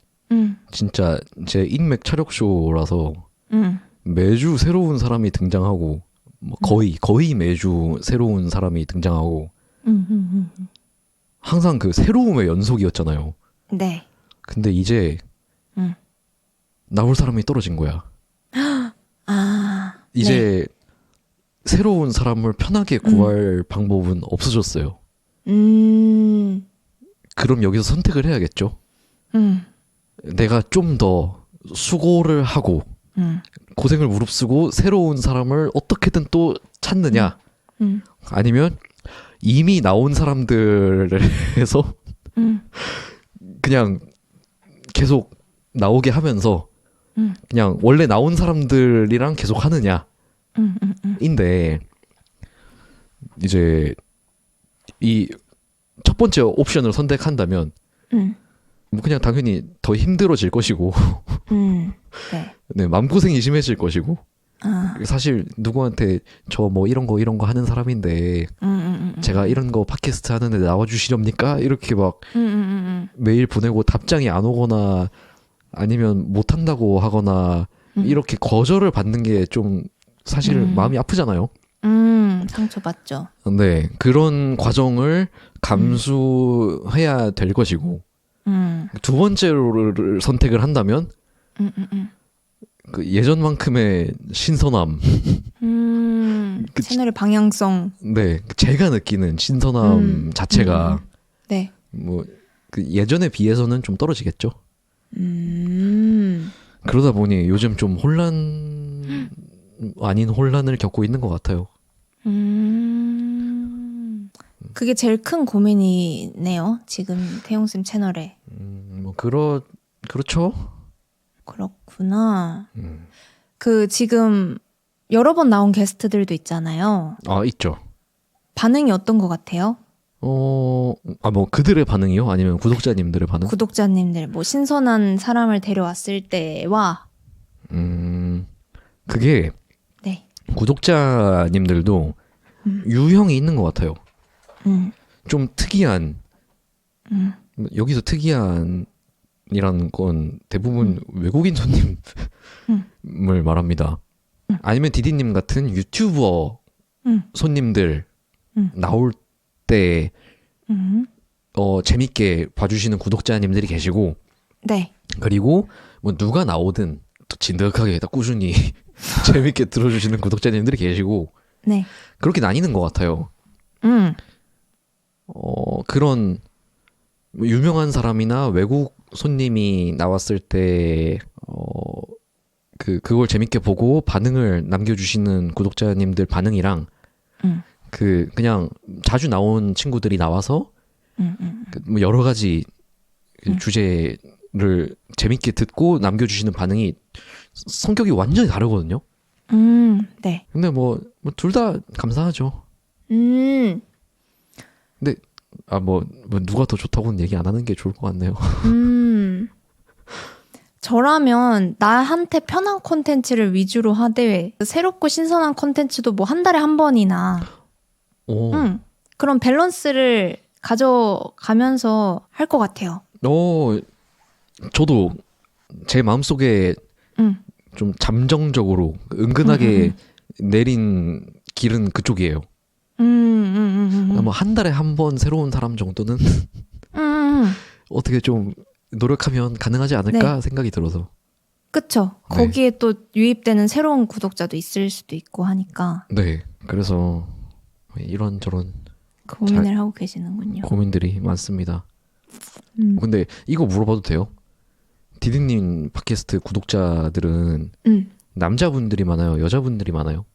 S2: 진짜 제 인맥 차력쇼라서 매주 새로운 사람이 등장하고 거의 매주 새로운 사람이 등장하고 항상 그 새로움의 연속이었잖아요.
S1: 네.
S2: 근데 이제 나올 사람이 떨어진 거야. 이제
S1: 네.
S2: 새로운 사람을 편하게 구할 방법은 없어졌어요. 그럼 여기서 선택을 해야겠죠. 내가 좀 더 수고를 하고 고생을 무릅쓰고 새로운 사람을 어떻게든 또 찾느냐 아니면 이미 나온 사람들에서 그냥 계속 나오게 하면서 그냥 원래 나온 사람들이랑 계속 하느냐 인데 이제 이 첫 번째 옵션을 선택한다면 뭐 그냥 당연히 더 힘들어질 것이고
S1: 네.
S2: 네, 마음고생이 심해질 것이고 사실 누구한테 저 뭐 이런 거 하는 사람인데 제가 이런 거 팟캐스트 하는데 나와주시렵니까? 이렇게 막 메일 보내고 답장이 안 오거나 아니면 못한다고 하거나 이렇게 거절을 받는 게 좀 사실 마음이 아프잖아요.
S1: 상처받죠.
S2: 네, 그런 과정을 감수해야 될 것이고 두 번째로를 선택을 한다면 그 예전만큼의 신선함
S1: 채널의 방향성.
S2: 네, 제가 느끼는 신선함 자체가
S1: 네.
S2: 뭐 그 예전에 비해서는 좀 떨어지겠죠. 그러다 보니 요즘 좀 혼란 아닌 혼란을 겪고 있는 것 같아요.
S1: 그게 제일 큰 고민이네요. 지금 태용쌤 채널에.
S2: 뭐 그렇죠.
S1: 그렇구나. 그 지금 여러 번 나온 게스트들도 있잖아요.
S2: 있죠.
S1: 반응이 어떤 것 같아요?
S2: 뭐 그들의 반응이요? 아니면 구독자님들의 반응?
S1: 구독자님들 뭐 신선한 사람을 데려왔을 때와
S2: 그게
S1: 네.
S2: 구독자님들도 유형이 있는 것 같아요. 좀 특이한 여기서 특이한이라는 건 대부분 외국인 손님을 말합니다. 아니면 디디님 같은 유튜버 손님들 나올 때 재밌게 봐주시는 구독자님들이 계시고
S1: 네.
S2: 그리고 뭐 누가 나오든 또 진득하게 딱 꾸준히 재밌게 들어주시는 구독자님들이 계시고
S1: 네.
S2: 그렇게 나뉘는 것 같아요. 그런 뭐 유명한 사람이나 외국 손님이 나왔을 때 그걸 재밌게 보고 반응을 남겨주시는 구독자님들 반응이랑 그냥 자주 나온 친구들이 나와서 뭐 여러 가지 주제를 재밌게 듣고 남겨주시는 반응이 성격이 완전히 다르거든요.
S1: 네.
S2: 근데 뭐 둘 다 감사하죠. 근데 뭐 누가 더 좋다고는 얘기 안 하는 게 좋을 것 같네요.
S1: 저라면 나한테 편한 콘텐츠를 위주로 하되 새롭고 신선한 콘텐츠도 뭐 한 달에 한 번이나 그런 밸런스를 가져가면서 할 것 같아요.
S2: 저도 제 마음속에 좀 잠정적으로 은근하게 내린 길은 그쪽이에요. 뭐 한 달에 한 번 새로운 사람 정도는 어떻게 좀 노력하면 가능하지 않을까
S1: 네.
S2: 생각이 들어서.
S1: 그쵸.
S2: 네.
S1: 거기에 또 유입되는 새로운 구독자도 있을 수도 있고 하니까.
S2: 네. 그래서 이런저런
S1: 고민을 하고 계시는군요.
S2: 고민들이 많습니다. 근데 이거 물어봐도 돼요? 디디님 팟캐스트 구독자들은 남자분들이 많아요? 여자분들이 많아요?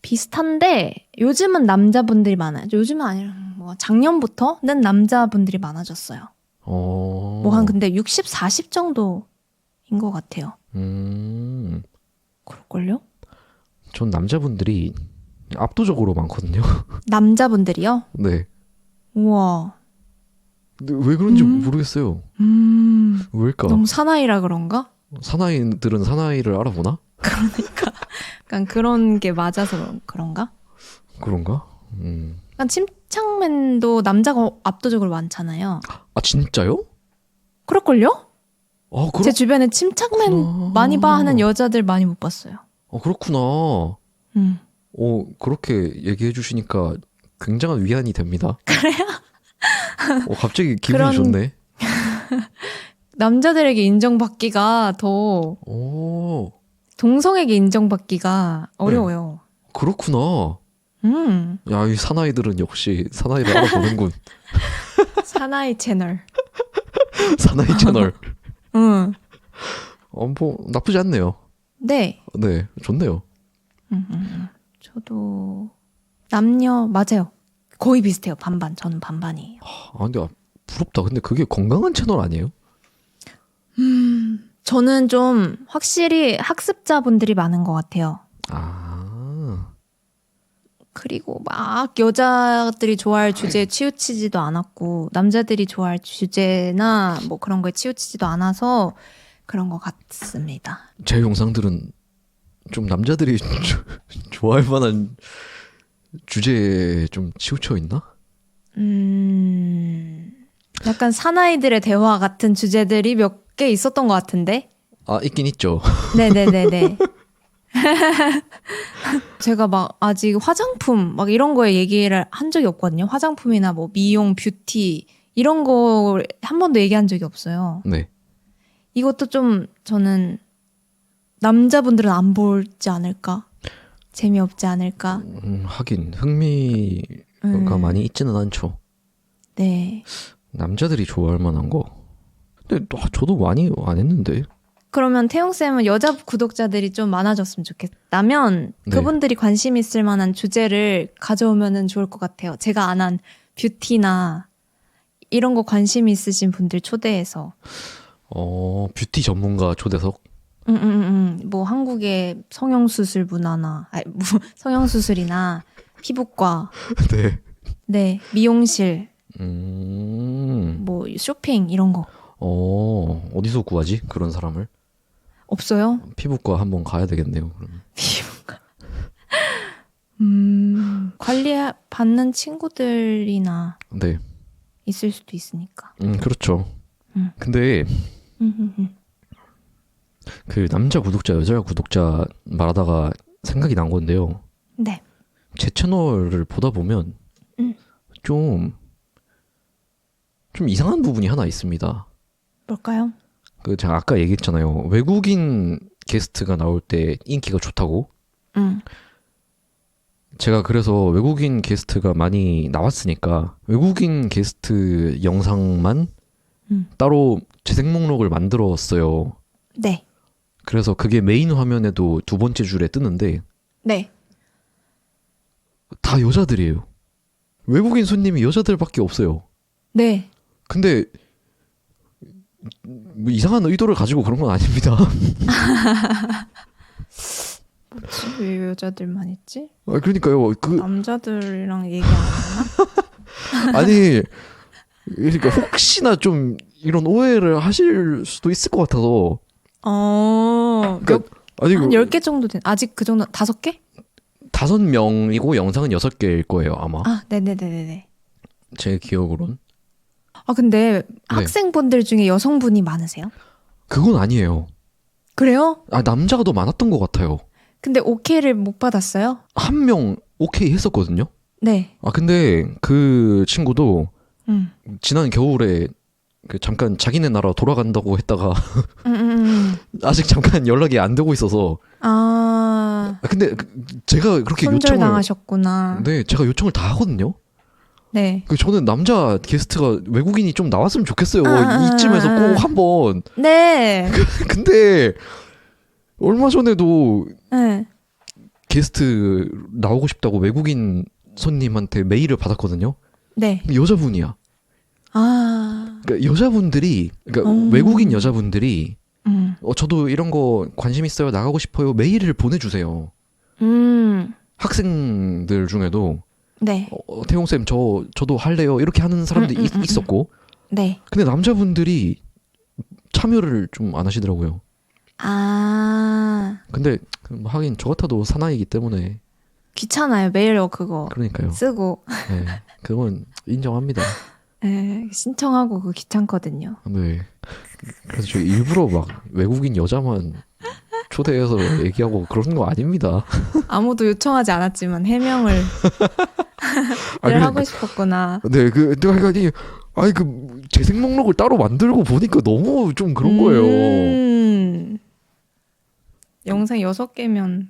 S1: 비슷한데 요즘은 남자분들이 많아요. 요즘은 아니라 뭐 작년부터는 남자분들이 많아졌어요. 뭐 한 근데 60, 40 정도인 것 같아요. 그럴걸요?
S2: 전 남자분들이 압도적으로 많거든요.
S1: 남자분들이요?
S2: 네.
S1: 우와.
S2: 근데 왜 그런지 모르겠어요. 왜일까?
S1: 너무 사나이라 그런가?
S2: 사나이들은 사나이를 알아보나?
S1: 그러니까 약간 그런 게 맞아서 그런가?
S2: 그런가?
S1: 약간 침착맨도 남자가 압도적으로 많잖아요.
S2: 아 진짜요?
S1: 그럴걸요?
S2: 아
S1: 제 주변에 침착맨
S2: 그렇구나.
S1: 많이 봐 하는 여자들 많이 못 봤어요.
S2: 그렇구나. 그렇게 얘기해 주시니까 굉장한 위안이 됩니다.
S1: 그래요?
S2: 갑자기 기분이 좋네.
S1: 남자들에게 인정받기가 더 동성에게 인정받기가 어려워요.
S2: 그렇구나. 야, 이 사나이들은 역시 사나이를 알아보는군.
S1: 사나이 채널.
S2: 사나이 채널.
S1: 응.
S2: 뭐 나쁘지 않네요.
S1: 네.
S2: 네, 좋네요.
S1: 저도 남녀 맞아요. 거의 비슷해요. 반반. 저는 반반이에요.
S2: 근데 부럽다. 근데 그게 건강한 채널 아니에요?
S1: 저는 좀 확실히 학습자분들이 많은 것 같아요. 그리고 막 여자들이 좋아할 주제에 치우치지도 않았고 남자들이 좋아할 주제나 뭐 그런 거에 치우치지도 않아서 그런 것 같습니다.
S2: 제 영상들은 좀 남자들이 좋아할 만한 주제에 좀 치우쳐 있나?
S1: 약간 사나이들의 대화 같은 주제들이 몇 개 있었던 것 같은데?
S2: 있긴 있죠.
S1: 네네네네. 제가 막 아직 화장품 막 이런 거에 얘기를 한 적이 없거든요. 화장품이나 뭐 미용, 뷰티 이런 거 한 번도 얘기한 적이 없어요.
S2: 네.
S1: 이것도 좀 저는 남자분들은 안 볼지 않을까? 재미없지 않을까?
S2: 하긴 흥미가 많이 있지는 않죠.
S1: 네.
S2: 남자들이 좋아할 만한 거. 근데 저도 많이 안 했는데.
S1: 그러면 태용쌤은 여자 구독자들이 좀 많아졌으면 좋겠다면
S2: 네.
S1: 그분들이 관심 있을 만한 주제를 가져오면 좋을 것 같아요. 제가 안 한 뷰티나 이런 거 관심 있으신 분들 초대해서.
S2: 뷰티 전문가 초대석?
S1: 뭐 한국의 성형수술 문화나 뭐 성형수술이나 피부과,
S2: 네.
S1: 네 미용실, 뭐 쇼핑 이런 거
S2: 어디서 구하지? 그런 사람을?
S1: 없어요?
S2: 피부과 한번 가야 되겠네요. 그러면.
S1: 피부과. 관리 받는 친구들이나
S2: 네.
S1: 있을 수도 있으니까.
S2: 그렇죠. 근데 그 남자 구독자, 여자 구독자 말하다가 생각이 난 건데요.
S1: 네.
S2: 제 채널을 보다 보면 좀 이상한 부분이 하나 있습니다.
S1: 뭘까요?
S2: 그 제가 아까 얘기했잖아요. 외국인 게스트가 나올 때 인기가 좋다고. 제가 그래서 외국인 게스트가 많이 나왔으니까 외국인 게스트 영상만 따로 재생 목록을 만들었어요.
S1: 네.
S2: 그래서 그게 메인 화면에도 두 번째 줄에 뜨는데
S1: 네.
S2: 다 여자들이에요. 외국인 손님이 여자들밖에 없어요.
S1: 네.
S2: 근데 뭐 이상한 의도를 가지고 그런 건 아닙니다.
S1: 뭐지? 왜 여자들만 했지?
S2: 아, 그러니까요.
S1: 남자들이랑 얘기 안 하나?
S2: 아니 그러니까 혹시나 좀 이런 오해를 하실 수도 있을 것 같아서.
S1: 그러니까 한 10개 정도 된. 아직 그 정도 5개?
S2: 5명이고 영상은 6개일 거예요, 아마.
S1: 아, 네네네네.
S2: 제 기억으론.
S1: 아, 근데 학생분들 중에 여성분이 많으세요?
S2: 그건 아니에요.
S1: 그래요?
S2: 아, 남자가 더 많았던 것 같아요.
S1: 근데 오케이를 못 받았어요?
S2: 한 명 오케이 했었거든요.
S1: 네.
S2: 아, 근데 그 친구도 지난 겨울에 그 잠깐 자기네 나라 돌아간다고 했다가 아직 잠깐 연락이 안 되고 있어서. 근데 제가 그렇게 요청을
S1: 당하셨구나.
S2: 네, 제가 요청을 다 하거든요.
S1: 네.
S2: 저는 남자 게스트가 외국인이 좀 나왔으면 좋겠어요. 이쯤에서 꼭 한번.
S1: 네.
S2: 근데 얼마 전에도
S1: 네.
S2: 게스트 나오고 싶다고 외국인 손님한테 메일을 받았거든요.
S1: 네.
S2: 여자분이야. 그러니까 여자분들이, 그러니까 외국인 여자분들이 저도 이런 거 관심 있어요, 나가고 싶어요, 메일을 보내주세요. 학생들 중에도
S1: 네.
S2: 태용쌤 저도 할래요 이렇게 하는 사람들이 있었고.
S1: 네.
S2: 근데 남자분들이 참여를 좀 안 하시더라고요. 근데 하긴 저 같아도 사나이기 때문에
S1: 귀찮아요. 메일 그거
S2: 그러니까요.
S1: 쓰고.
S2: 네, 그건 인정합니다.
S1: 네, 신청하고 그거 귀찮거든요.
S2: 네. 그래서 저 일부러 막 외국인 여자만 초대해서 얘기하고 그런 거 아닙니다.
S1: 아무도 요청하지 않았지만 해명을 늘 하고 싶었구나.
S2: 네, 아니 재생 목록을 따로 만들고 보니까 너무 좀 그런 거예요.
S1: 영상 6개면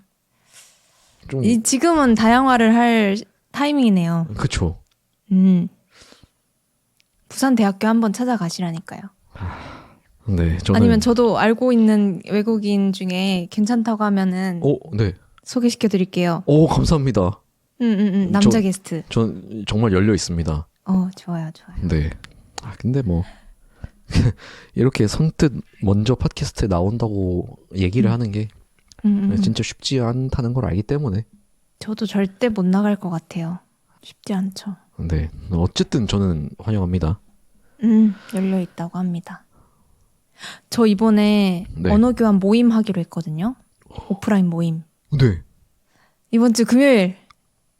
S2: 좀
S1: 지금은 다양화를 할 타이밍이네요.
S2: 그렇죠.
S1: 부산대학교 한번 찾아가시라니까요.
S2: 네,
S1: 아니면 저도 알고 있는 외국인 중에 괜찮다고 하면은
S2: 네.
S1: 소개시켜 드릴게요.
S2: 감사합니다.
S1: 남자 게스트.
S2: 전 정말 열려 있습니다.
S1: 좋아요.
S2: 네. 근데 뭐 이렇게 선뜻 먼저 팟캐스트에 나온다고 얘기를 하는 게 진짜 쉽지 않다는 걸 알기 때문에.
S1: 저도 절대 못 나갈 것 같아요. 쉽지 않죠.
S2: 네. 어쨌든 저는 환영합니다.
S1: 열려 있다고 합니다. 저 이번에
S2: 네.
S1: 언어교환 모임 하기로 했거든요. 오프라인 모임.
S2: 네.
S1: 이번 주 금요일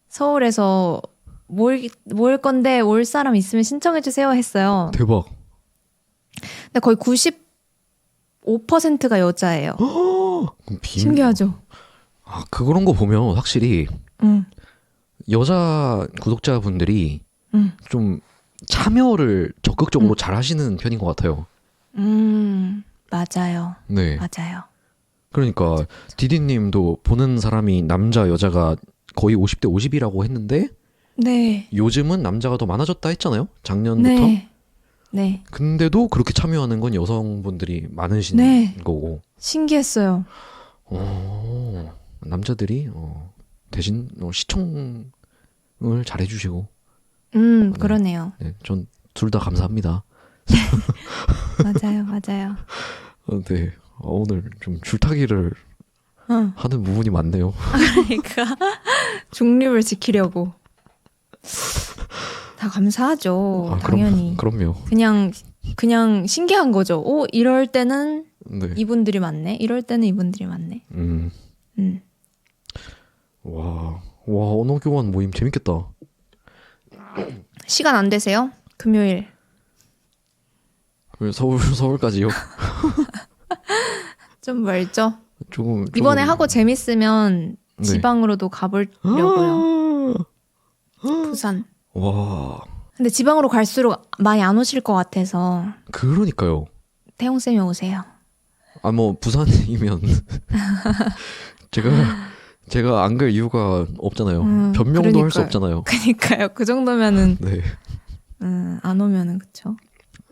S1: 서울에서 모일 건데 올 사람 있으면 신청해 주세요 했어요.
S2: 대박.
S1: 근데 거의 95%가 여자예요. 신기하죠?
S2: 그런 거 보면 확실히 여자 구독자분들이 좀 참여를 적극적으로 잘 하시는 편인 것 같아요.
S1: 맞아요.
S2: 네.
S1: 맞아요.
S2: 그러니까 디디님도 보는 사람이 남자 여자가 거의 50대 50이라고 했는데
S1: 네.
S2: 요즘은 남자가 더 많아졌다 했잖아요. 작년부터.
S1: 네.
S2: 근데도 그렇게 참여하는 건 여성분들이 많으신 거고.
S1: 신기했어요.
S2: 남자들이 대신 시청을 잘 해주시고.
S1: 그러네요.
S2: 네, 전 둘 다 감사합니다.
S1: 맞아요.
S2: 네, 오늘 좀 줄타기를 하는 부분이 많네요.
S1: 그러니까 중립을 지키려고. 다 감사하죠. 당연히.
S2: 그럼요.
S1: 그냥 신기한 거죠. 이럴 때는
S2: 네.
S1: 이분들이 많네. 이럴 때는 이분들이 많네.
S2: 와, 언어교환 모임 재밌겠다.
S1: 시간 안 되세요? 금요일.
S2: 서울까지요?
S1: 좀 멀죠?
S2: 조금
S1: 이번에 하고 재밌으면 지방으로도 가보려고요. 부산.
S2: 와.
S1: 근데 지방으로 갈수록 많이 안 오실 것 같아서
S2: 그러니까요.
S1: 태용쌤이 오세요.
S2: 아, 뭐 부산이면 제가 안 갈 이유가 없잖아요. 변명도 할 수 없잖아요.
S1: 그니까요. 그 정도면은
S2: 네.
S1: 안 오면은 그쵸.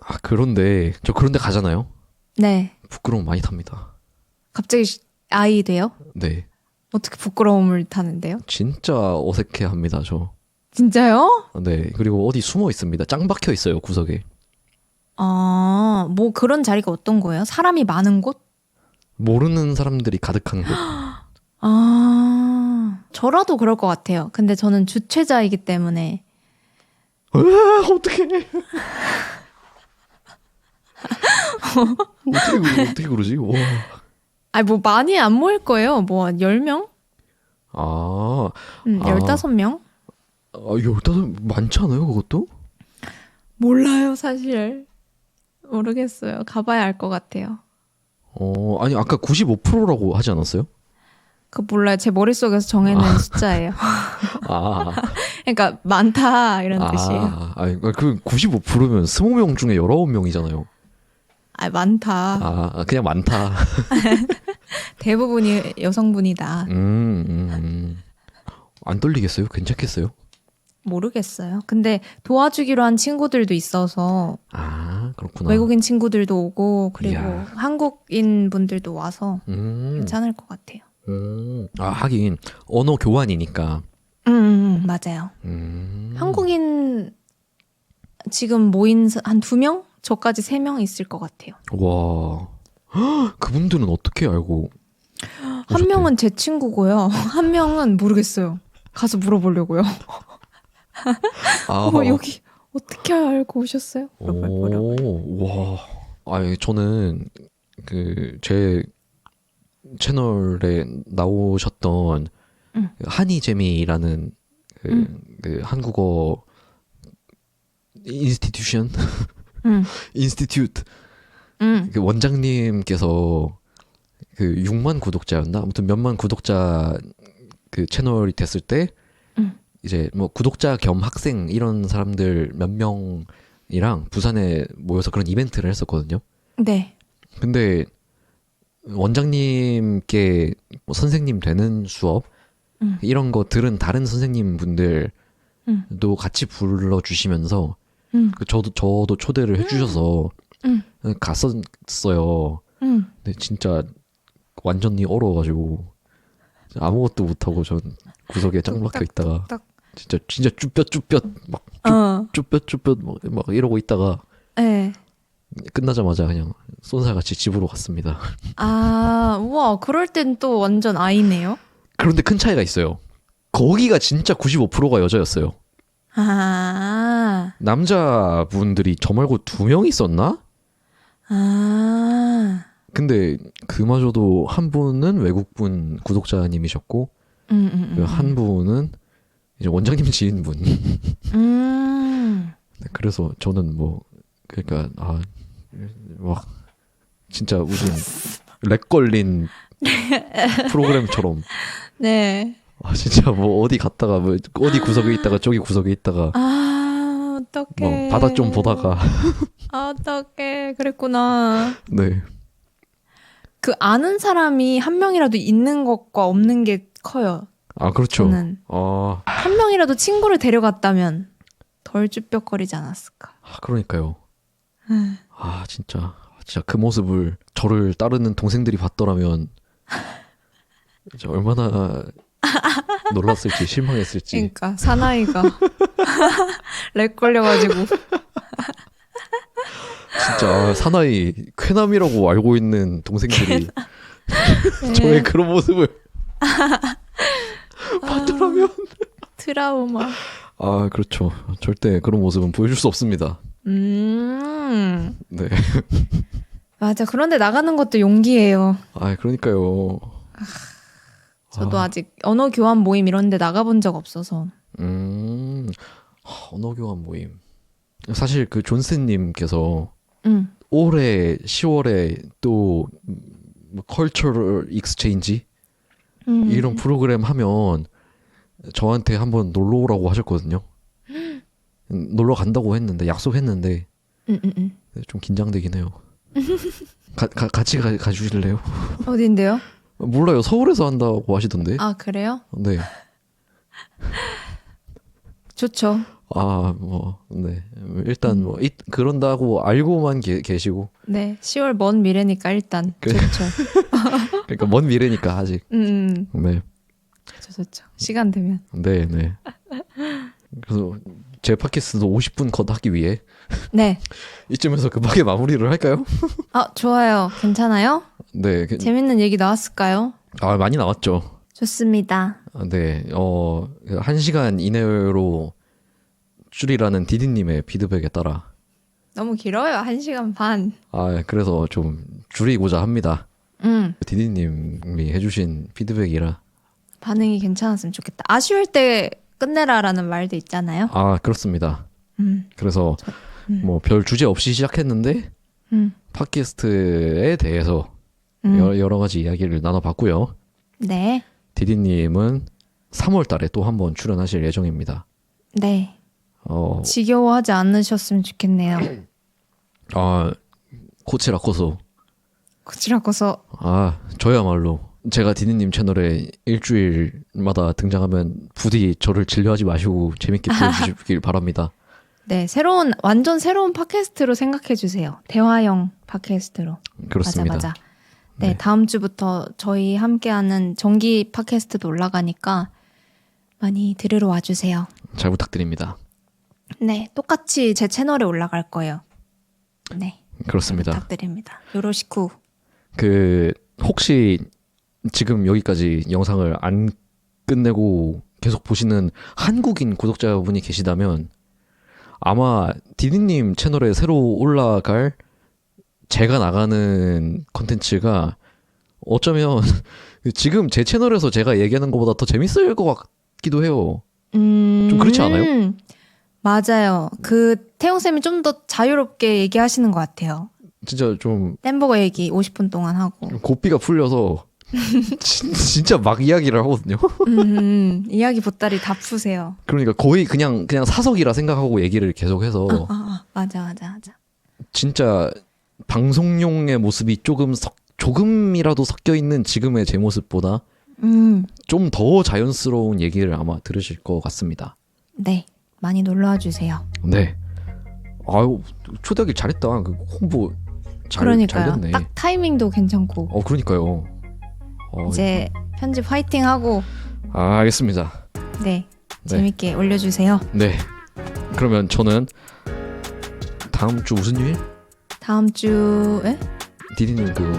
S2: 아, 그런데 저 그런데 가잖아요.
S1: 네.
S2: 부끄러움 많이 탑니다.
S1: 갑자기 아이 돼요?
S2: 네.
S1: 어떻게 부끄러움을 타는데요?
S2: 진짜 어색해합니다, 저.
S1: 진짜요?
S2: 네. 그리고 어디 숨어 있습니다. 짱 박혀 있어요, 구석에.
S1: 아, 뭐 그런 자리가 어떤 거예요? 사람이 많은 곳?
S2: 모르는 사람들이 가득한 곳.
S1: 아, 저라도 그럴 것 같아요. 근데 저는 주최자이기 때문에.
S2: 어떡해. 어떻게 그러지? 와.
S1: 아니, 뭐 많이 안 모일 거예요. 뭐 10명?
S2: 아.
S1: 15명?
S2: 15 많지 않아요, 그것도?
S1: 몰라요, 사실. 모르겠어요. 가봐야 알 것 같아요.
S2: 아니, 아까 95%라고 하지 않았어요?
S1: 그 몰라요. 제 머릿속에서 정해낸 숫자예요.
S2: 아.
S1: 그러니까 많다 이런 뜻이에요.
S2: 아니, 그 95%면 20명 중에 19명이잖아요.
S1: 아, 많다.
S2: 그냥 많다.
S1: 대부분이 여성분이다.
S2: 안 떨리겠어요? 괜찮겠어요?
S1: 모르겠어요. 근데 도와주기로 한 친구들도 있어서
S2: 그렇구나.
S1: 외국인 친구들도 오고 그리고
S2: 이야.
S1: 한국인 분들도 와서 괜찮을 것 같아요.
S2: 하긴 언어 교환이니까.
S1: 맞아요. 한국인 지금 모인 한 2명? 저까지 3명 있을 것 같아요.
S2: 와. 그분들은 어떻게 알고
S1: 한
S2: 오셨대요?
S1: 명은 제 친구고요. 한 명은 모르겠어요. 가서 물어보려고요. 여기 어떻게 알고 오셨어요? 물어보려고요.
S2: 와. 아니, 저는 제 채널에 나오셨던 한이재미라는 그 한국어 인스티튜션 인스티튜트 그 원장님께서 그 6만 구독자였나? 아무튼 몇만 구독자 그 채널이 됐을 때 이제 뭐 구독자 겸 학생 이런 사람들 몇 명이랑 부산에 모여서 그런 이벤트를 했었거든요.
S1: 네.
S2: 근데 원장님께 뭐 선생님 되는 수업 이런 거 들은 다른 선생님 분들도 같이 불러주시면서 저도 초대를 해주셔서 갔었어요. 근데 진짜 완전히 얼어가지고 아무것도 못하고 전 구석에 짱 박혀 있다가
S1: 뚝딱.
S2: 진짜 쭈뼛쭈뼛 막 쭈뼛쭈뼛 막 이러고 있다가
S1: 네.
S2: 끝나자마자 그냥 쏜살같이 집으로 갔습니다.
S1: 우와, 그럴 땐 또 완전 아이네요.
S2: 그런데 큰 차이가 있어요. 거기가 진짜 95%가 여자였어요. 남자분들이 저 말고 2명 있었나? 근데 그마저도 한 분은 외국분 구독자님이셨고 한 분은 이제 원장님 지인분. 네, 그래서 저는 뭐 그러니까 막 진짜 무슨 렉 걸린 프로그램처럼
S1: 네.
S2: 진짜 뭐 어디 갔다가 뭐 어디 구석에 있다가 저기 구석에 있다가
S1: 어떡해.
S2: 뭐 바다 좀 보다가
S1: 어떡해. 그랬구나.
S2: 네.
S1: 그 아는 사람이 한 명이라도 있는 것과 없는 게 커요.
S2: 그렇죠.
S1: 저는 한 명이라도 친구를 데려갔다면 덜 쭈뼛거리지 않았을까.
S2: 그러니까요. 진짜 그 모습을 저를 따르는 동생들이 봤더라면 진짜 얼마나 놀랐을지 실망했을지.
S1: 그러니까 사나이가 렉 걸려가지고
S2: 진짜 사나이 쾌남이라고 알고 있는 동생들이 저의 그런 모습을 봤더라면
S1: 트라우마.
S2: 그렇죠. 절대 그런 모습은 보여줄 수 없습니다. 네.
S1: 맞아. 그런데 나가는 것도 용기예요.
S2: 그러니까요.
S1: 저도 아직 언어 교환 모임 이런 데 나가본 적 없어서.
S2: 언어 교환 모임. 사실 그 존슨님께서 올해 10월에 또 컬처럴 익스체인지 이런 프로그램 하면 저한테 한번 놀러 오라고 하셨거든요. 놀러 간다고 했는데 약속했는데 좀 긴장되긴 해요. 같이 가주실래요?
S1: 어딘데요?
S2: 몰라요. 서울에서 한다고 하시던데.
S1: 아, 그래요?
S2: 네.
S1: 좋죠.
S2: 아, 네. 일단 그런다고 알고만 계시고.
S1: 네, 10월 먼 미래니까 일단
S2: 그래.
S1: 좋죠.
S2: 그러니까 먼 미래니까 아직. 네.
S1: 좋죠. 시간 되면.
S2: 네. 그래서 제 팟캐스트도 50분 컷 하기 위해
S1: 네.
S2: 이쯤에서 급하게 마무리를 할까요?
S1: 아, 좋아요. 괜찮아요?
S2: 네.
S1: 재밌는 얘기 나왔을까요?
S2: 아, 많이 나왔죠.
S1: 좋습니다.
S2: 네. 1시간 이내로 줄이라는 디디님의 피드백에 따라.
S1: 너무 길어요. 1시간 반.
S2: 아, 그래서 좀 줄이고자 합니다. 디디님이 해주신 피드백이라.
S1: 반응이 괜찮았으면 좋겠다. 아쉬울 때 끝내라라는 말도 있잖아요.
S2: 아, 그렇습니다. 그래서 뭐 별 주제 없이 시작했는데 팟캐스트에 대해서 여러 가지 이야기를 나눠봤고요.
S1: 네.
S2: 디디님은 3월 달에 또 한 번 출연하실 예정입니다.
S1: 네. 지겨워하지 않으셨으면 좋겠네요.
S2: 아, 코치라코소.
S1: 코치라고서.
S2: 아, 저야말로 제가 디디님 채널에 일주일마다 등장하면 부디 저를 진료하지 마시고 재밌게 보여주시길 바랍니다.
S1: 네, 완전 새로운 팟캐스트로 생각해 주세요. 대화형 팟캐스트로.
S2: 그렇습니다.
S1: 맞아. 네, 다음 주부터 저희 함께하는 정기 팟캐스트도 올라가니까 많이 들으러 와주세요.
S2: 잘 부탁드립니다.
S1: 네, 똑같이 제 채널에 올라갈 거예요. 네,
S2: 그렇습니다.
S1: 부탁드립니다. 요로시쿠.
S2: 혹시 지금 여기까지 영상을 안 끝내고 계속 보시는 한국인 구독자분이 계시다면 아마 디디님 채널에 새로 올라갈 제가 나가는 컨텐츠가 어쩌면 지금 제 채널에서 제가 얘기하는 것보다 더 재밌을 것 같기도 해요. 좀 그렇지 않아요?
S1: 맞아요. 태용쌤이 좀 더 자유롭게 얘기하시는 것 같아요.
S2: 진짜 좀
S1: 햄버거 얘기 50분 동안 하고.
S2: 고삐가 풀려서 진짜 막 이야기를 하거든요.
S1: 이야기 보따리 다 푸세요.
S2: 그러니까 거의 그냥 사석이라 생각하고 얘기를 계속해서
S1: 맞아.
S2: 진짜 방송용의 모습이 조금이라도 섞여 있는 지금의 제 모습보다 좀 더 자연스러운 얘기를 아마 들으실 것 같습니다.
S1: 네, 많이 놀러와 주세요.
S2: 네. 아유, 초대하길 잘했다. 홍보 잘 됐네.
S1: 딱 타이밍도 괜찮고.
S2: 그러니까요.
S1: 이제 편집 화이팅 하고.
S2: 알겠습니다.
S1: 네, 재밌게 올려주세요.
S2: 네. 그러면 저는 다음 주 무슨 요일?
S1: 다음 주에?
S2: 디디님 그거.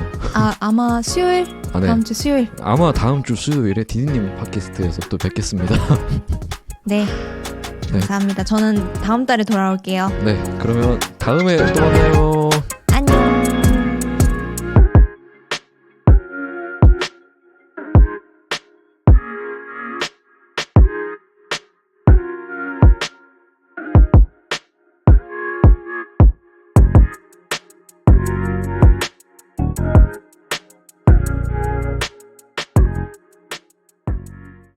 S1: 아마 수요일?
S2: 네.
S1: 다음 주 수요일.
S2: 아마 다음 주 수요일에 디디님 팟캐스트에서 또 뵙겠습니다.
S1: 네. 감사합니다. 저는 다음 달에 돌아올게요.
S2: 네. 그러면 다음에 또 만나요.